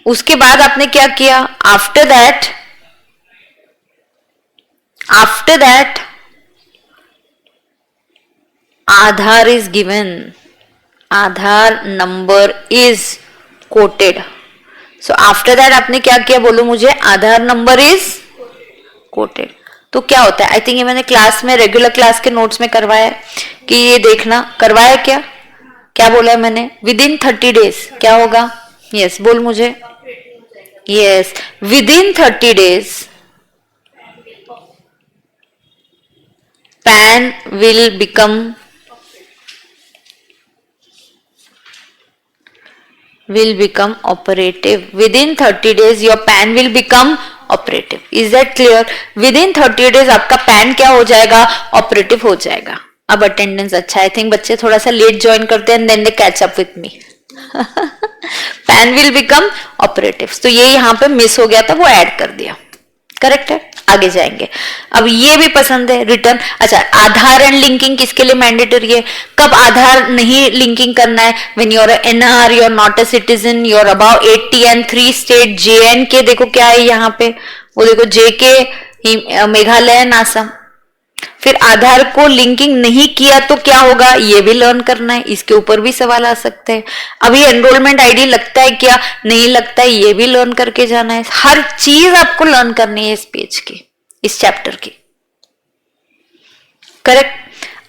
उसके बाद आपने क्या किया? After that Aadhaar is given, Aadhaar number is quoted. So after that आपने क्या किया? बोलो मुझे, Aadhaar number is quoted. तो क्या होता है? आई थिंक ये मैंने क्लास में, रेगुलर क्लास के नोट्स में करवाया है कि ये देखना, करवाया क्या बोला है मैंने? विदिन 30 days क्या होगा? यस, बोल मुझे। Yes, within 30 days PAN will become operative. Within 30 days your PAN will become operative. Is that clear? Within 30 days आपका PAN क्या हो जाएगा? Operative हो जाएगा। अब अटेंडेंस अच्छा है। आई थिंक बच्चे थोड़ा सा लेट ज्वाइन करते हैं, then they catch up with me. PAN will become operative. तो ये यहाँ पे मिस हो गया था, वो ऐड कर दिया। करेक्ट है? आगे जाएंगे। अब ये भी पसंद है, रिटर्न। अच्छा, आधार एंड लिंकिंग किसके लिए मैंडेटरी है? कब आधार नहीं लिंकिंग करना है? When you are NR, you are not a citizen, you are about 80 and 3 state JNK, देखो क्या है यहाँ पे, वो देखो JK मेघालय नासम। फिर आधार को लिंकिंग नहीं किया तो क्या होगा? ये भी लर्न करना है, इसके ऊपर भी सवाल आ सकते हैं। अभी एनरोलमेंट आईडी लगता है क्या? नहीं लगता है, ये भी लर्न करके जाना है। हर चीज आपको लर्न करनी है इस पेज की, इस चैप्टर की। करेक्ट?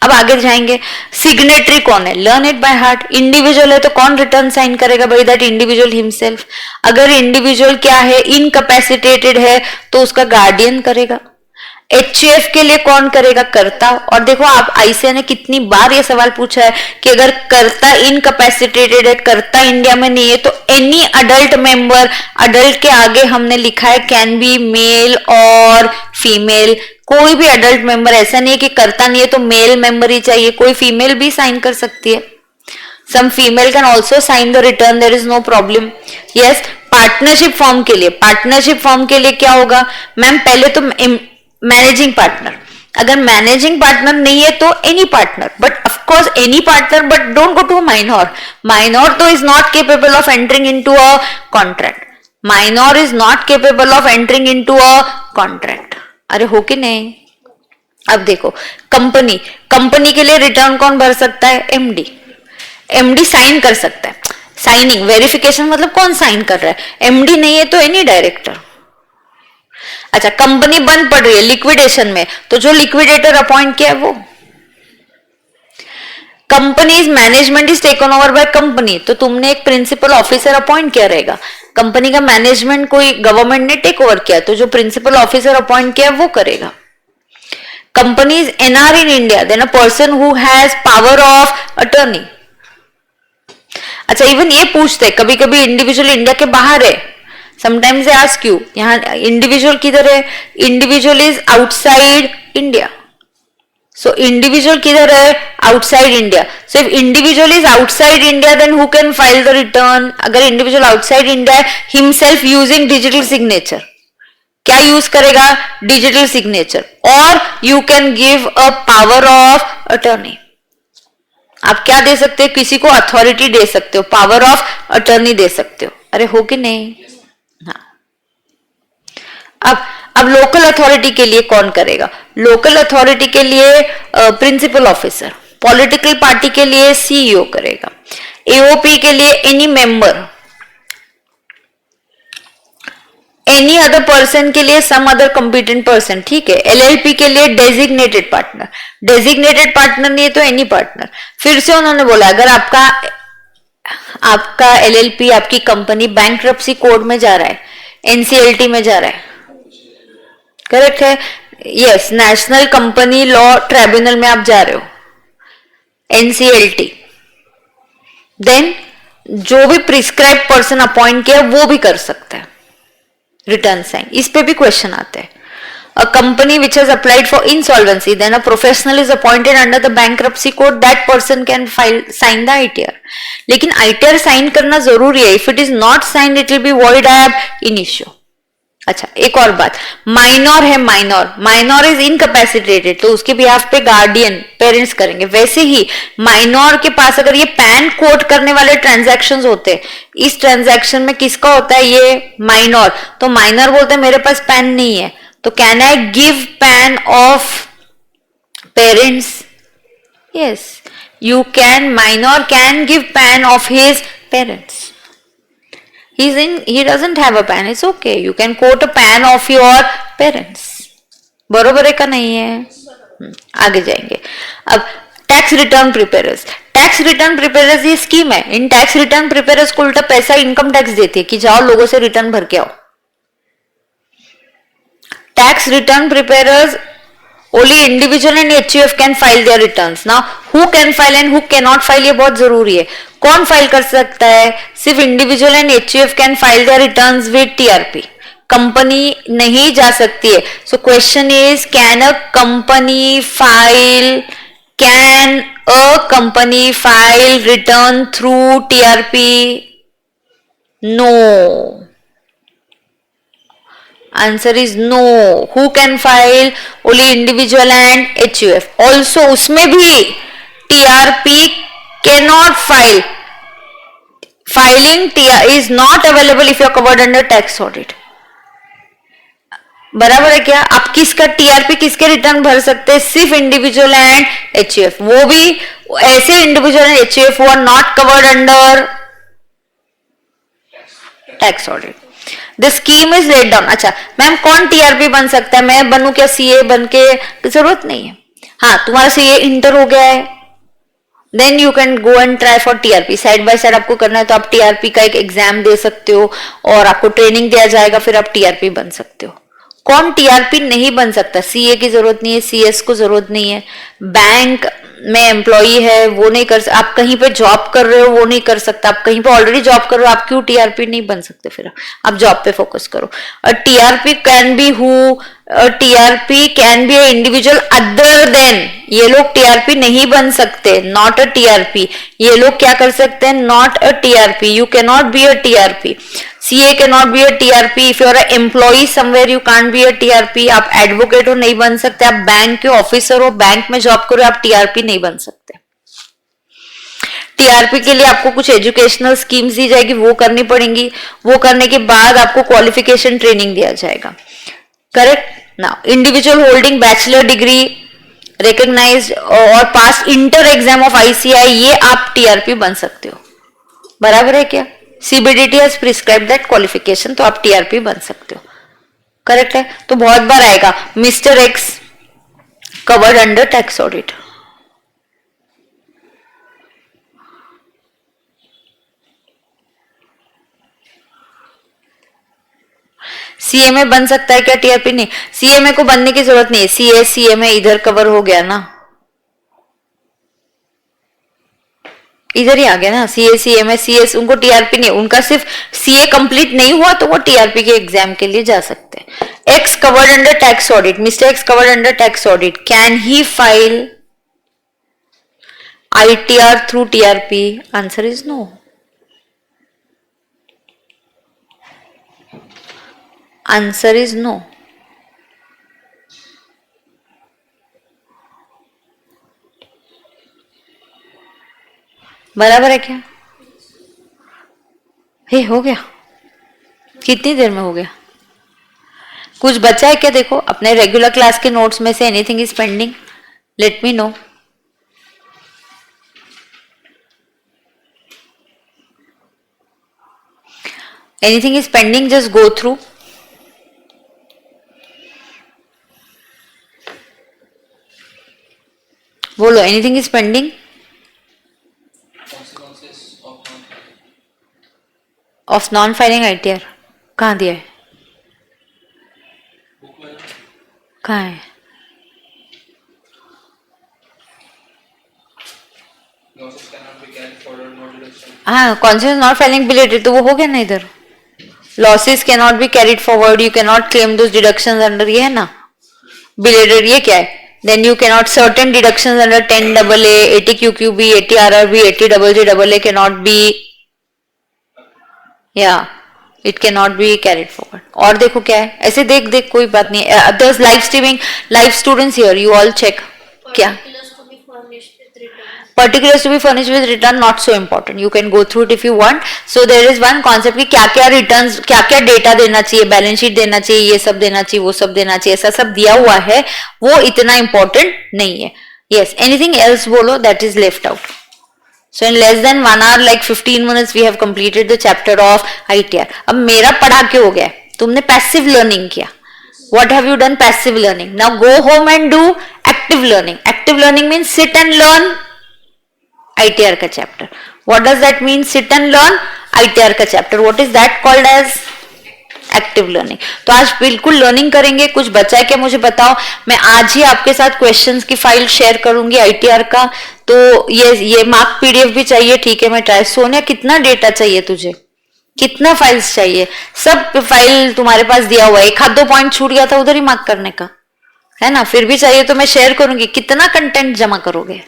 अब आगे जाएंगे, सिग्नेटरी कौन है, learn it by heart. Individual है तो कौन रिटर्न साइन करेगा भाई, दैट इंडिविजुअल हिमसेल्फ। अगर इंडिविजुअल क्या है, इनकैपेसिटेटेड है तो उसका गार्डियन करेगा। एचयूएफ के लिए कौन करेगा, कर्ता। और देखो आप आईसीए ने कितनी बार ये सवाल पूछा है कि अगर कर्ता इनकैपेसिटेटेड है, कर्ता इंडिया में नहीं है, तो एनी अडल्ट मेंबर, अडल्ट के आगे हमने लिखा है कैन बी मेल और फीमेल, कोई भी अडल्ट मेंबर, ऐसा नहीं है कि कर्ता नहीं है तो मेल मेंबर ही चाहिए, कोई फीमेल भी साइन कर सकती है। Some female can also sign the return, there is no problem. Yes, partnership form के लिए, पार्टनरशिप फॉर्म के लिए क्या होगा मैम, पहले तो मैनेजिंग पार्टनर, अगर मैनेजिंग पार्टनर नहीं है तो any partner, but of course any partner, but don't go to minor. Minor तो is not capable of entering into a contract, minor is not capable of entering into a contract. अरे हो कि नहीं। अब देखो कंपनी, कंपनी के लिए return कौन भर सकता है, एमडी। एमडी साइन कर सकता है, साइनिंग, वेरिफिकेशन मतलब कौन साइन कर रहा है, एमडी नहीं है तो एनी डायरेक्टर। अच्छा, कंपनी बंद पड़ रही है लिक्विडेशन में, तो जो लिक्विडेटर अपॉइंट किया है वो। Companies management is taken over by company, तो तुमने एक प्रिंसिपल ऑफिसर अपॉइंट किया रहेगा। कंपनी का मैनेजमेंट कोई गवर्नमेंट ने टेक ओवर किया, तो जो प्रिंसिपल ऑफिसर अपॉइंट किया वो करेगा। Companies NR in India, then a person who has power of attorney. अच्छा, इवन ये पूछते कभी कभी इंडिविजुअल इंडिया के बाहर है, समटाइम्स दे आस्क यू यहाँ इंडिविजुअल किधर है, individual is outside India, so individual किधर है, outside India. So if individual is outside India then who can file the return. अगर इंडिविजुअल आउटसाइड इंडिया है, हिमसेल्फ यूजिंग डिजिटल सिग्नेचर, क्या use करेगा, digital signature, और you can give a power of attorney. आप क्या दे सकते हो, किसी को अथॉरिटी दे सकते हो, पावर ऑफ अटर्नी दे सकते हो। अरे हो कि नहीं। हाँ, अब लोकल अथॉरिटी के लिए कौन करेगा, लोकल अथॉरिटी के लिए प्रिंसिपल ऑफिसर, पॉलिटिकल पार्टी के लिए सीईओ करेगा, एओपी के लिए any member, any other person के लिए सम अदर कॉम्पिटेंट पर्सन, ठीक है। एलएलपी के लिए डेजिग्नेटेड पार्टनर, डेजिग्नेटेड पार्टनर नहीं है तो एनी पार्टनर। फिर से उन्होंने बोला अगर आपका एलएलपी, आपकी कंपनी बैंक्रप्सी कोड में जा रहा है, एनसीएलटी में जा रहा है, करेक्ट है, yes, national company law tribunal में आप जा रहे हो, एनसीएलटी, देन जो भी प्रिस्क्राइब पर्सन अपॉइंट किया वो भी कर सकता है रिटर्न साइन। इस पे भी क्वेश्चन आते हैं। A company which has applied for insolvency, then a professional is appointed under the bankruptcy code, that person can sign the ITR. लेकिन ITR साइन करना जरूरी है, if it is not signed it will be void ab initio। अच्छा, एक और बात, minor है, minor is incapacitated, तो उसके बिहाफ पे गार्डियन, पेरेंट्स करेंगे। वैसे ही माइनॉर के पास अगर ये पैन कोट करने वाले ट्रांजैक्शंस होते हैं, इस ट्रांजैक्शन में किसका होता है, ये माइनॉर, तो माइनॉर बोलते हैं मेरे पास पैन नहीं है, तो can I give pan of parents, yes you can, minor can give pan of his parents. he doesn't have a PAN, it's okay, you can quote a PAN of your parents। बरोबर है का नहीं है। आगे जाएंगे। अब tax return प्रिपेयरर्स, tax return प्रिपेयरर्स ये scheme है, इन टैक्स रिटर्न प्रिपेयरर्स को उल्टा पैसा इनकम टैक्स देती है कि जाओ लोगों से रिटर्न भर के आओ। Tax return preparers only individual and HUF can file their returns। now who can file and who cannot file ये बहुत जरूरी है। कौन फाइल कर सकता है, सिर्फ individual and HUF can file their returns with TRP, company नहीं जा सकती है। So question is can a company file return through TRP? No, answer is no. Who can file, only individual and HUF। Also उसमें भी TRP cannot file, filing is not available if you are covered under tax audit. बराबर है क्या। आप किसका TRP, किसके return भर सकते हैं, सिर्फ इंडिविजुअल एंड HUF, वो भी ऐसे individual and HUF who are not covered under tax audit. The scheme is let down. अच्छा मैम कौन TRP बन सकता है, मैं बनूं क्या CA बन के, जरूरत नहीं है। हाँ, तुम्हारा सीए इंटर हो गया है, then you can go and try for TRP. Side by side आपको करना है तो आप टीआरपी का एक एग्जाम दे सकते हो और आपको ट्रेनिंग दिया जाएगा, फिर आप टीआरपी बन सकते हो। कौन टीआरपी नहीं बन सकता? सीए की जरूरत नहीं है, सीएस को जरूरत नहीं है, बैंक में एम्प्लॉई है वो नहीं कर सकता, आप कहीं पे जॉब कर रहे हो वो नहीं कर सकता, आप कहीं पे ऑलरेडी जॉब कर रहे हो, आप क्यों टीआरपी नहीं बन सकते? फिर आप जॉब पे फोकस करो। TRP can be who, TRP can be A individual other than, ये लोग टीआरपी नहीं बन सकते, नॉट अ टीआरपी। ये लोग क्या कर सकते हैं? Not a TRP, you can not be a TRP. CA cannot be a TRP. If you are an employee somewhere, you can't be a TRP. आप एडवोकेट हो, नहीं बन सकते। आप बैंक के ऑफिसर हो, बैंक में जॉब करो, आप टीआरपी नहीं बन सकते। टीआरपी के लिए आपको कुछ एजुकेशनल स्कीम्स दी जाएगी, वो करनी पड़ेंगी। वो करने के बाद आपको क्वालिफिकेशन ट्रेनिंग दिया जाएगा। Correct. Now individual holding bachelor degree recognised और pass inter exam of ICAI, ये आप टीआरपी बन सकते हो। बराबर है क्या? CBDT has prescribed that qualification, तो आप टीआरपी बन सकते हो। करेक्ट है। तो बहुत बार आएगा mister X covered under tax audit. CMA बन सकता है क्या? टीआरपी नहीं। सीएमए को बनने की जरूरत नहीं है, सीए सीएमए इधर कवर हो गया ना, इधर ही आ गया ना। सीए सीएमए सीएस, उनको टीआरपी नहीं, उनका सिर्फ सीए कंप्लीट नहीं हुआ तो वो टीआरपी के एग्जाम के लिए जा सकते हैं। X covered under tax audit, mister X covered under tax audit, can he file ITR through TRP? Answer is no. Answer is no. बराबर है क्या? हे हो गया? कितनी देर में हो गया? कुछ बचा है क्या? देखो अपने रेगुलर क्लास के नोट्स में से anything is pending, let me know. Anything is pending, just go through. बोलो, anything is pending? Of non filing ITR कहाँ दिया है? कहाँ है? हाँ, कॉन्सियस नॉट फाइलिंग बिलेटेड, तो वो हो गया ना इधर। Losses can not B carried forward, you can not claim those deductions under, ये है ना बिलेटेड। ये क्या है? then you cannot certain deductions under 10AA, 80QQB, 80RRB, 80JJAA cannot be, yeah, it cannot be carried forward. और देखो क्या है, ऐसे देख देख कोई बात नहीं है। Others live streaming, live students here, you all check. क्या? Particulars to be furnished with return, not so important. You can go through it if you want. So there is one concept कि क्या क्या returns, क्या क्या data देना चाहिए, balance sheet देना चाहिए, ये सब देना चाहिए, वो सब देना चाहिए, ऐसा सब दिया हुआ है, वो इतना important नहीं है। Yes, anything else बोलो that is left out. So in less than 1 hour, like 15 minutes, we have completed the chapter of ITR. अब मेरा पढ़ा के हो गया, तुमने passive learning किया. What have you done? Passive learning. Now go home and do active learning. Active learning means sit and learn ITR का chapter. What does that mean? Sit and learn ITR का chapter. What is that called as? Active learning. तो आज बिल्कुल learning करेंगे. कुछ बचा है क्या मुझे बताओ. मैं आज ही आपके साथ क्वेश्चंस की फाइल शेयर करूंगी ITR का. तो ये मार्क PDF भी चाहिए, ठीक है, मैं ट्राई. सोनिया कितना डेटा चाहिए तुझे, कितना फाइल्स चाहिए? सब फाइल तुम्हारे पास दिया हुआ है. एक हाथ दो पॉइंट छूट गया था उधर ही मार्क करने का, है ना. फिर भी चाहिए तो मैं शेयर करूंगी. कितना कंटेंट जमा करोगे,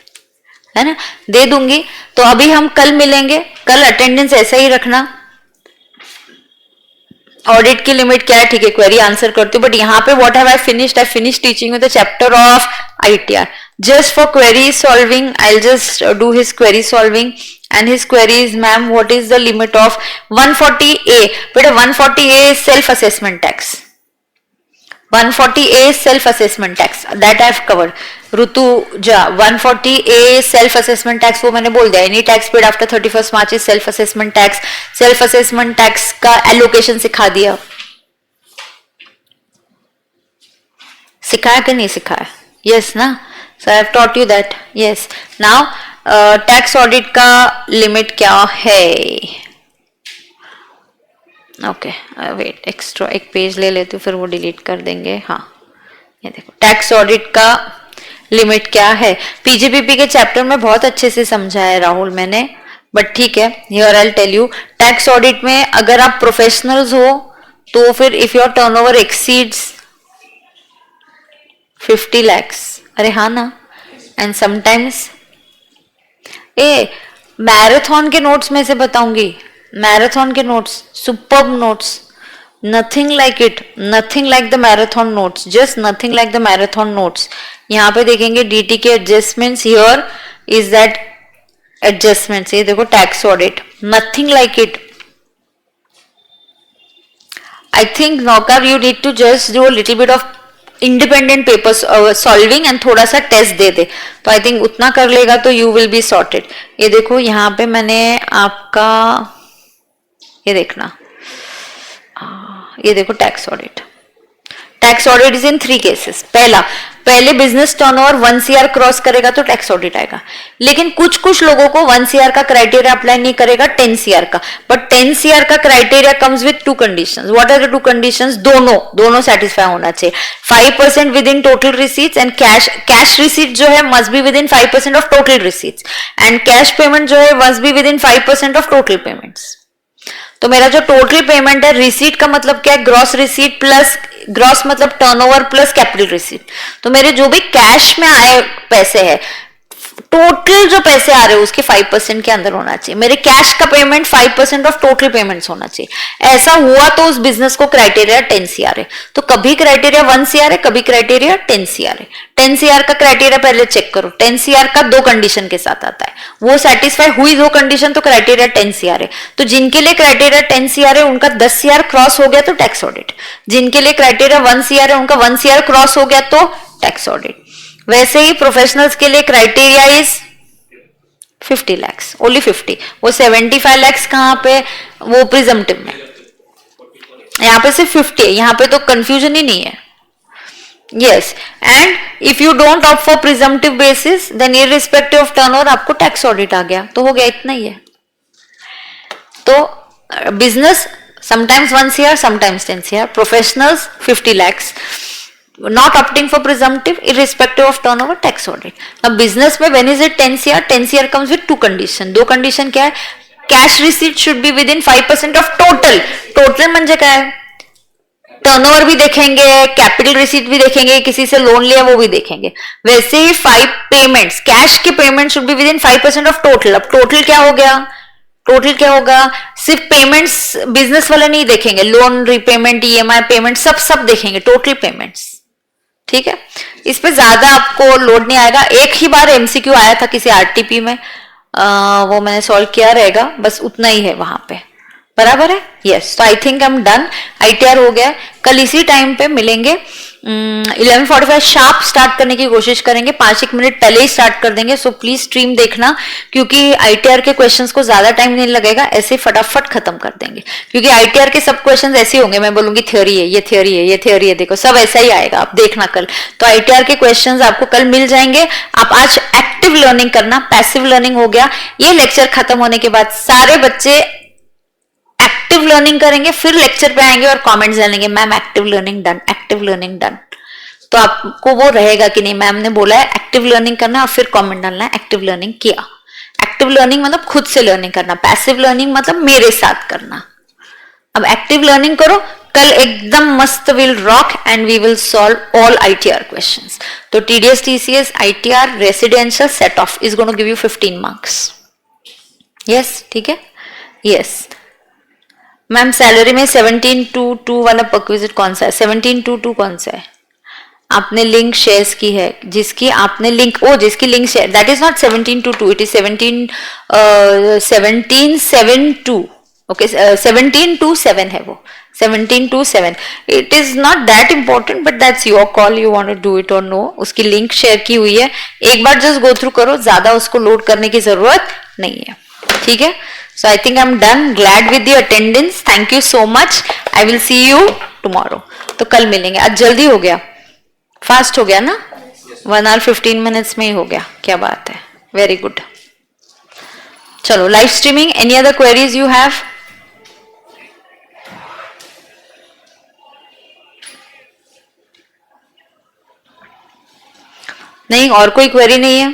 है ना, दे दूंगी. तो अभी हम कल मिलेंगे. कल अटेंडेंस ऐसा ही रखना. ऑडिट की लिमिट क्या है, ठीक है, क्वेरी आंसर करती हूँ. बट यहाँ पे what have I finish teaching with the chapter of ITR. Just for query solving I will just do his query solving. And his query is, ma'am, what is the limit of 140A? But 140A is self-assessment tax. 140A is self-assessment tax. That I have covered. Rutuja, 140A is self-assessment tax. वो मैंने बोल दिया. Any tax paid after 31st March is self-assessment tax. Self-assessment tax का allocation सिखा दिया. सिखाया कि नहीं सिखाया? Yes ना. So I have taught you that. Yes. Now tax audit का लिमिट क्या है? ओके वेट, एक्स्ट्रा एक पेज ले लेती हूँ, फिर वो डिलीट कर देंगे. हाँ ये देखो, टैक्स ऑडिट का लिमिट क्या है. पीजीपीपी के चैप्टर में बहुत अच्छे से समझाया है राहुल मैंने, बट ठीक है, here I will tell you. Tax audit में अगर आप प्रोफेशनल्स हो तो फिर if your turnover exceeds 50 lakhs, अरे हाँ ना, एंड समटाइम्स मैराथन के नोट्स में से बताऊंगी, मैराथन के notes, superb notes, nothing like it, nothing like the marathon notes, just nothing like the marathon notes. यहाँ पे देखेंगे डीटी के adjustments, here is that adjustments. ये देखो tax audit, nothing like it. I think नौकर you need to just do little bit of independent papers solving and थोड़ा सा test दे दे, तो आई थिंक उतना कर लेगा तो यू विल बी सॉर्टेड. ये देखो यहाँ पे मैंने आपका ये देखना, ये देखो tax audit. Tax audit is in 3 cases. पहले बिजनेस टर्नओवर 1 CR क्रॉस करेगा तो टैक्स ऑडिट आएगा. लेकिन कुछ लोगों को 1 CR का क्राइटेरिया अप्लाई नहीं करेगा, 10 CR का. बट 10 CR का criteria comes with 2 conditions. What are the 2 conditions? दोनों सेटिस्फाई होना चाहिए. 5% within total receipts and cash receipt जो है must be within 5% of total receipts, and cash payment जो है must be within 5% of total payments. तो मेरा जो टोटल पेमेंट है, रिसीट का मतलब क्या है? ग्रॉस रिसीट प्लस, ग्रॉस मतलब टर्नओवर प्लस कैपिटल रिसीट. तो मेरे जो भी कैश में आए पैसे हैं, टोटल जो पैसे आ रहे हैं उसके 5% के अंदर होना चाहिए. मेरे कैश का पेमेंट 5% ऑफ टोटल पेमेंट्स होना चाहिए. ऐसा हुआ तो उस बिजनेस को क्राइटेरिया 10 CR है. तो कभी क्राइटेरिया 1 CR है, कभी क्राइटेरिया 10 CR है. 10 CR का क्राइटेरिया पहले चेक करो. 10 CR का 2 कंडीशन के साथ आता है, वो सेटिस्फाई हुई 2 कंडीशन तो क्राइटेरिया 10 CR है. तो जिनके लिए क्राइटेरिया 10 CR है उनका 10 CR क्रॉस हो गया तो टैक्स ऑडिट. जिनके लिए क्राइटेरिया 1 CR है उनका 1 CR क्रॉस हो गया तो टैक्स ऑडिट. वैसे ही प्रोफेशनल्स के लिए क्राइटेरिया इज 50 lakhs, ओनली 50. वो 75 lakhs कहाँ पे? वो प्रिजम्पटिव में. यहाँ पे सिर्फ 50 है, यहाँ पे तो कंफ्यूजन ही नहीं है. Yes, and if you don't opt for presumptive basis then irrespective of turnover आपको टैक्स ऑडिट आ गया, तो हो गया, इतना ही है. तो business sometimes 1 CR, sometimes 10 CR. Professionals 50 lakhs. Not opting for presumptive irrespective of turnover tax audit. अब business में when is it 10 CR? 10 CR comes with 2 condition. 2 condition क्या है? Cash receipt should be within 5% of total. Total म्हणजे क्या है? Turnover भी देखेंगे, capital receipt भी देखेंगे, किसी से लोन लिया वो भी देखेंगे. वैसे ही 5 पेमेंट्स, कैश के payment should be within 5% of total. अब टोटल क्या हो गया? टोटल क्या होगा? सिर्फ पेमेंट्स बिजनेस वाले नहीं देखेंगे, लोन रिपेमेंट, EMI पेमेंट सब देखेंगे, टोटल पेमेंट्स. ठीक है, इस पे ज्यादा आपको लोड नहीं आएगा. एक ही बार MCQ आया था किसी RTP में, वो मैंने सॉल्व किया रहेगा, बस उतना ही है वहां पे. बराबर है. यस, तो I think I am done. ITR हो गया. कल इसी टाइम पे मिलेंगे. 11:45 शार्प स्टार्ट करने की कोशिश करेंगे, 5-1 मिनट पहले ही स्टार्ट कर देंगे. सो प्लीज स्ट्रीम देखना, क्योंकि ITR के क्वेश्चंस को ज्यादा टाइम नहीं लगेगा, ऐसे फटाफट खत्म कर देंगे. क्योंकि ITR के सब क्वेश्चंस ऐसे होंगे, मैं बोलूंगी थ्योरी है, ये थ्योरी है, ये थ्योरी है, देखो सब ऐसा ही आएगा, आप देखना कल. तो ITR के क्वेश्चंस आपको कल मिल जाएंगे. आप आज एक्टिव लर्निंग करना, पैसिव लर्निंग हो गया. ये लेक्चर खत्म होने के बाद सारे बच्चे एक्टिव लर्निंग करेंगे, फिर लेक्चर पे आएंगे और कमेंट्स डालेंगे, ma'am active learning done, active learning done. तो आपको वो रहेगा कि नहीं, मैम ने बोला है एक्टिव लर्निंग करना और फिर कमेंट डालना है एक्टिव लर्निंग किया. एक्टिव लर्निंग मतलब खुद से लर्निंग करना, पैसिव लर्निंग मतलब मेरे साथ करना. अब एक्टिव लर्निंग करो, कल एकदम मस्त will rock and we will solve all ITR questions. तो TDS TCS ITR residential set off is going to give you 15 marks. Yes, ठीक है. यस मैम, सैलरी में 1722 वाला परक्विजिट कौन सा है? 1722 कौन सा है? आपने लिंक शेयर की है, जिसकी आपने लिंक, जिसकी link share, that is not 1722, it is 1772. Okay, 1727 है वो, 1727. It is not that important, but that's your call, you want to do it or no. उसकी लिंक शेयर की हुई है, एक बार जस्ट गो थ्रू करो, ज्यादा उसको लोड करने की जरूरत नहीं है. ठीक है. So I think I'm done. Glad with the attendance. Thank you so much. I will see you tomorrow. तो कल मिलेंगे. आज जल्दी हो गया, फास्ट हो गया ना? 1 hour 15 minutes में ही हो गया, क्या बात है, वेरी गुड। चलो live streaming, any other queries you have? नहीं, और कोई क्वेरी नहीं है?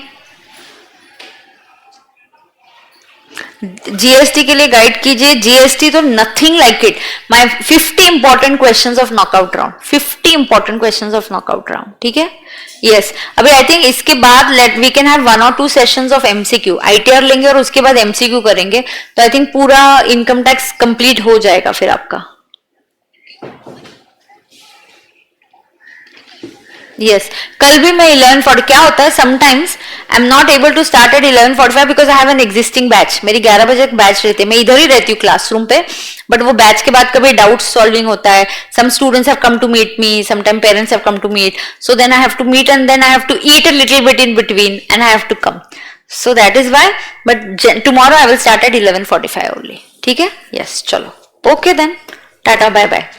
जीएसटी के लिए गाइड कीजिए। जीएसटी तो nothing like it. My 50 important questions of knockout round, 50 important questions of knockout round, ठीक है। यस, अभी आई थिंक इसके बाद लेट वी कैन हैव 1 और 2 सेशंस ऑफ एमसीक्यू। आईटीआर लेंगे और उसके बाद एमसीक्यू करेंगे, तो आई थिंक पूरा इनकम टैक्स कंप्लीट हो जाएगा फिर आपका। यस, कल भी मैं 11:40, क्या होता है sometimes I am not able to start at 11:45 because I have an existing batch. मेरी 11 बजे एक बैच रहती है, मैं इधर ही रहती हूँ क्लासरूम पे, बट वो बैच के बाद कभी डाउट सॉल्विंग होता है। Some students have come to meet me, sometime parents have come to meet, so then I have to meet and then I have to eat a little bit in between and I have to come, so that is why. But tomorrow I will start at 11:45 only, ठीक है। यस, चलो okay then, tata bye bye.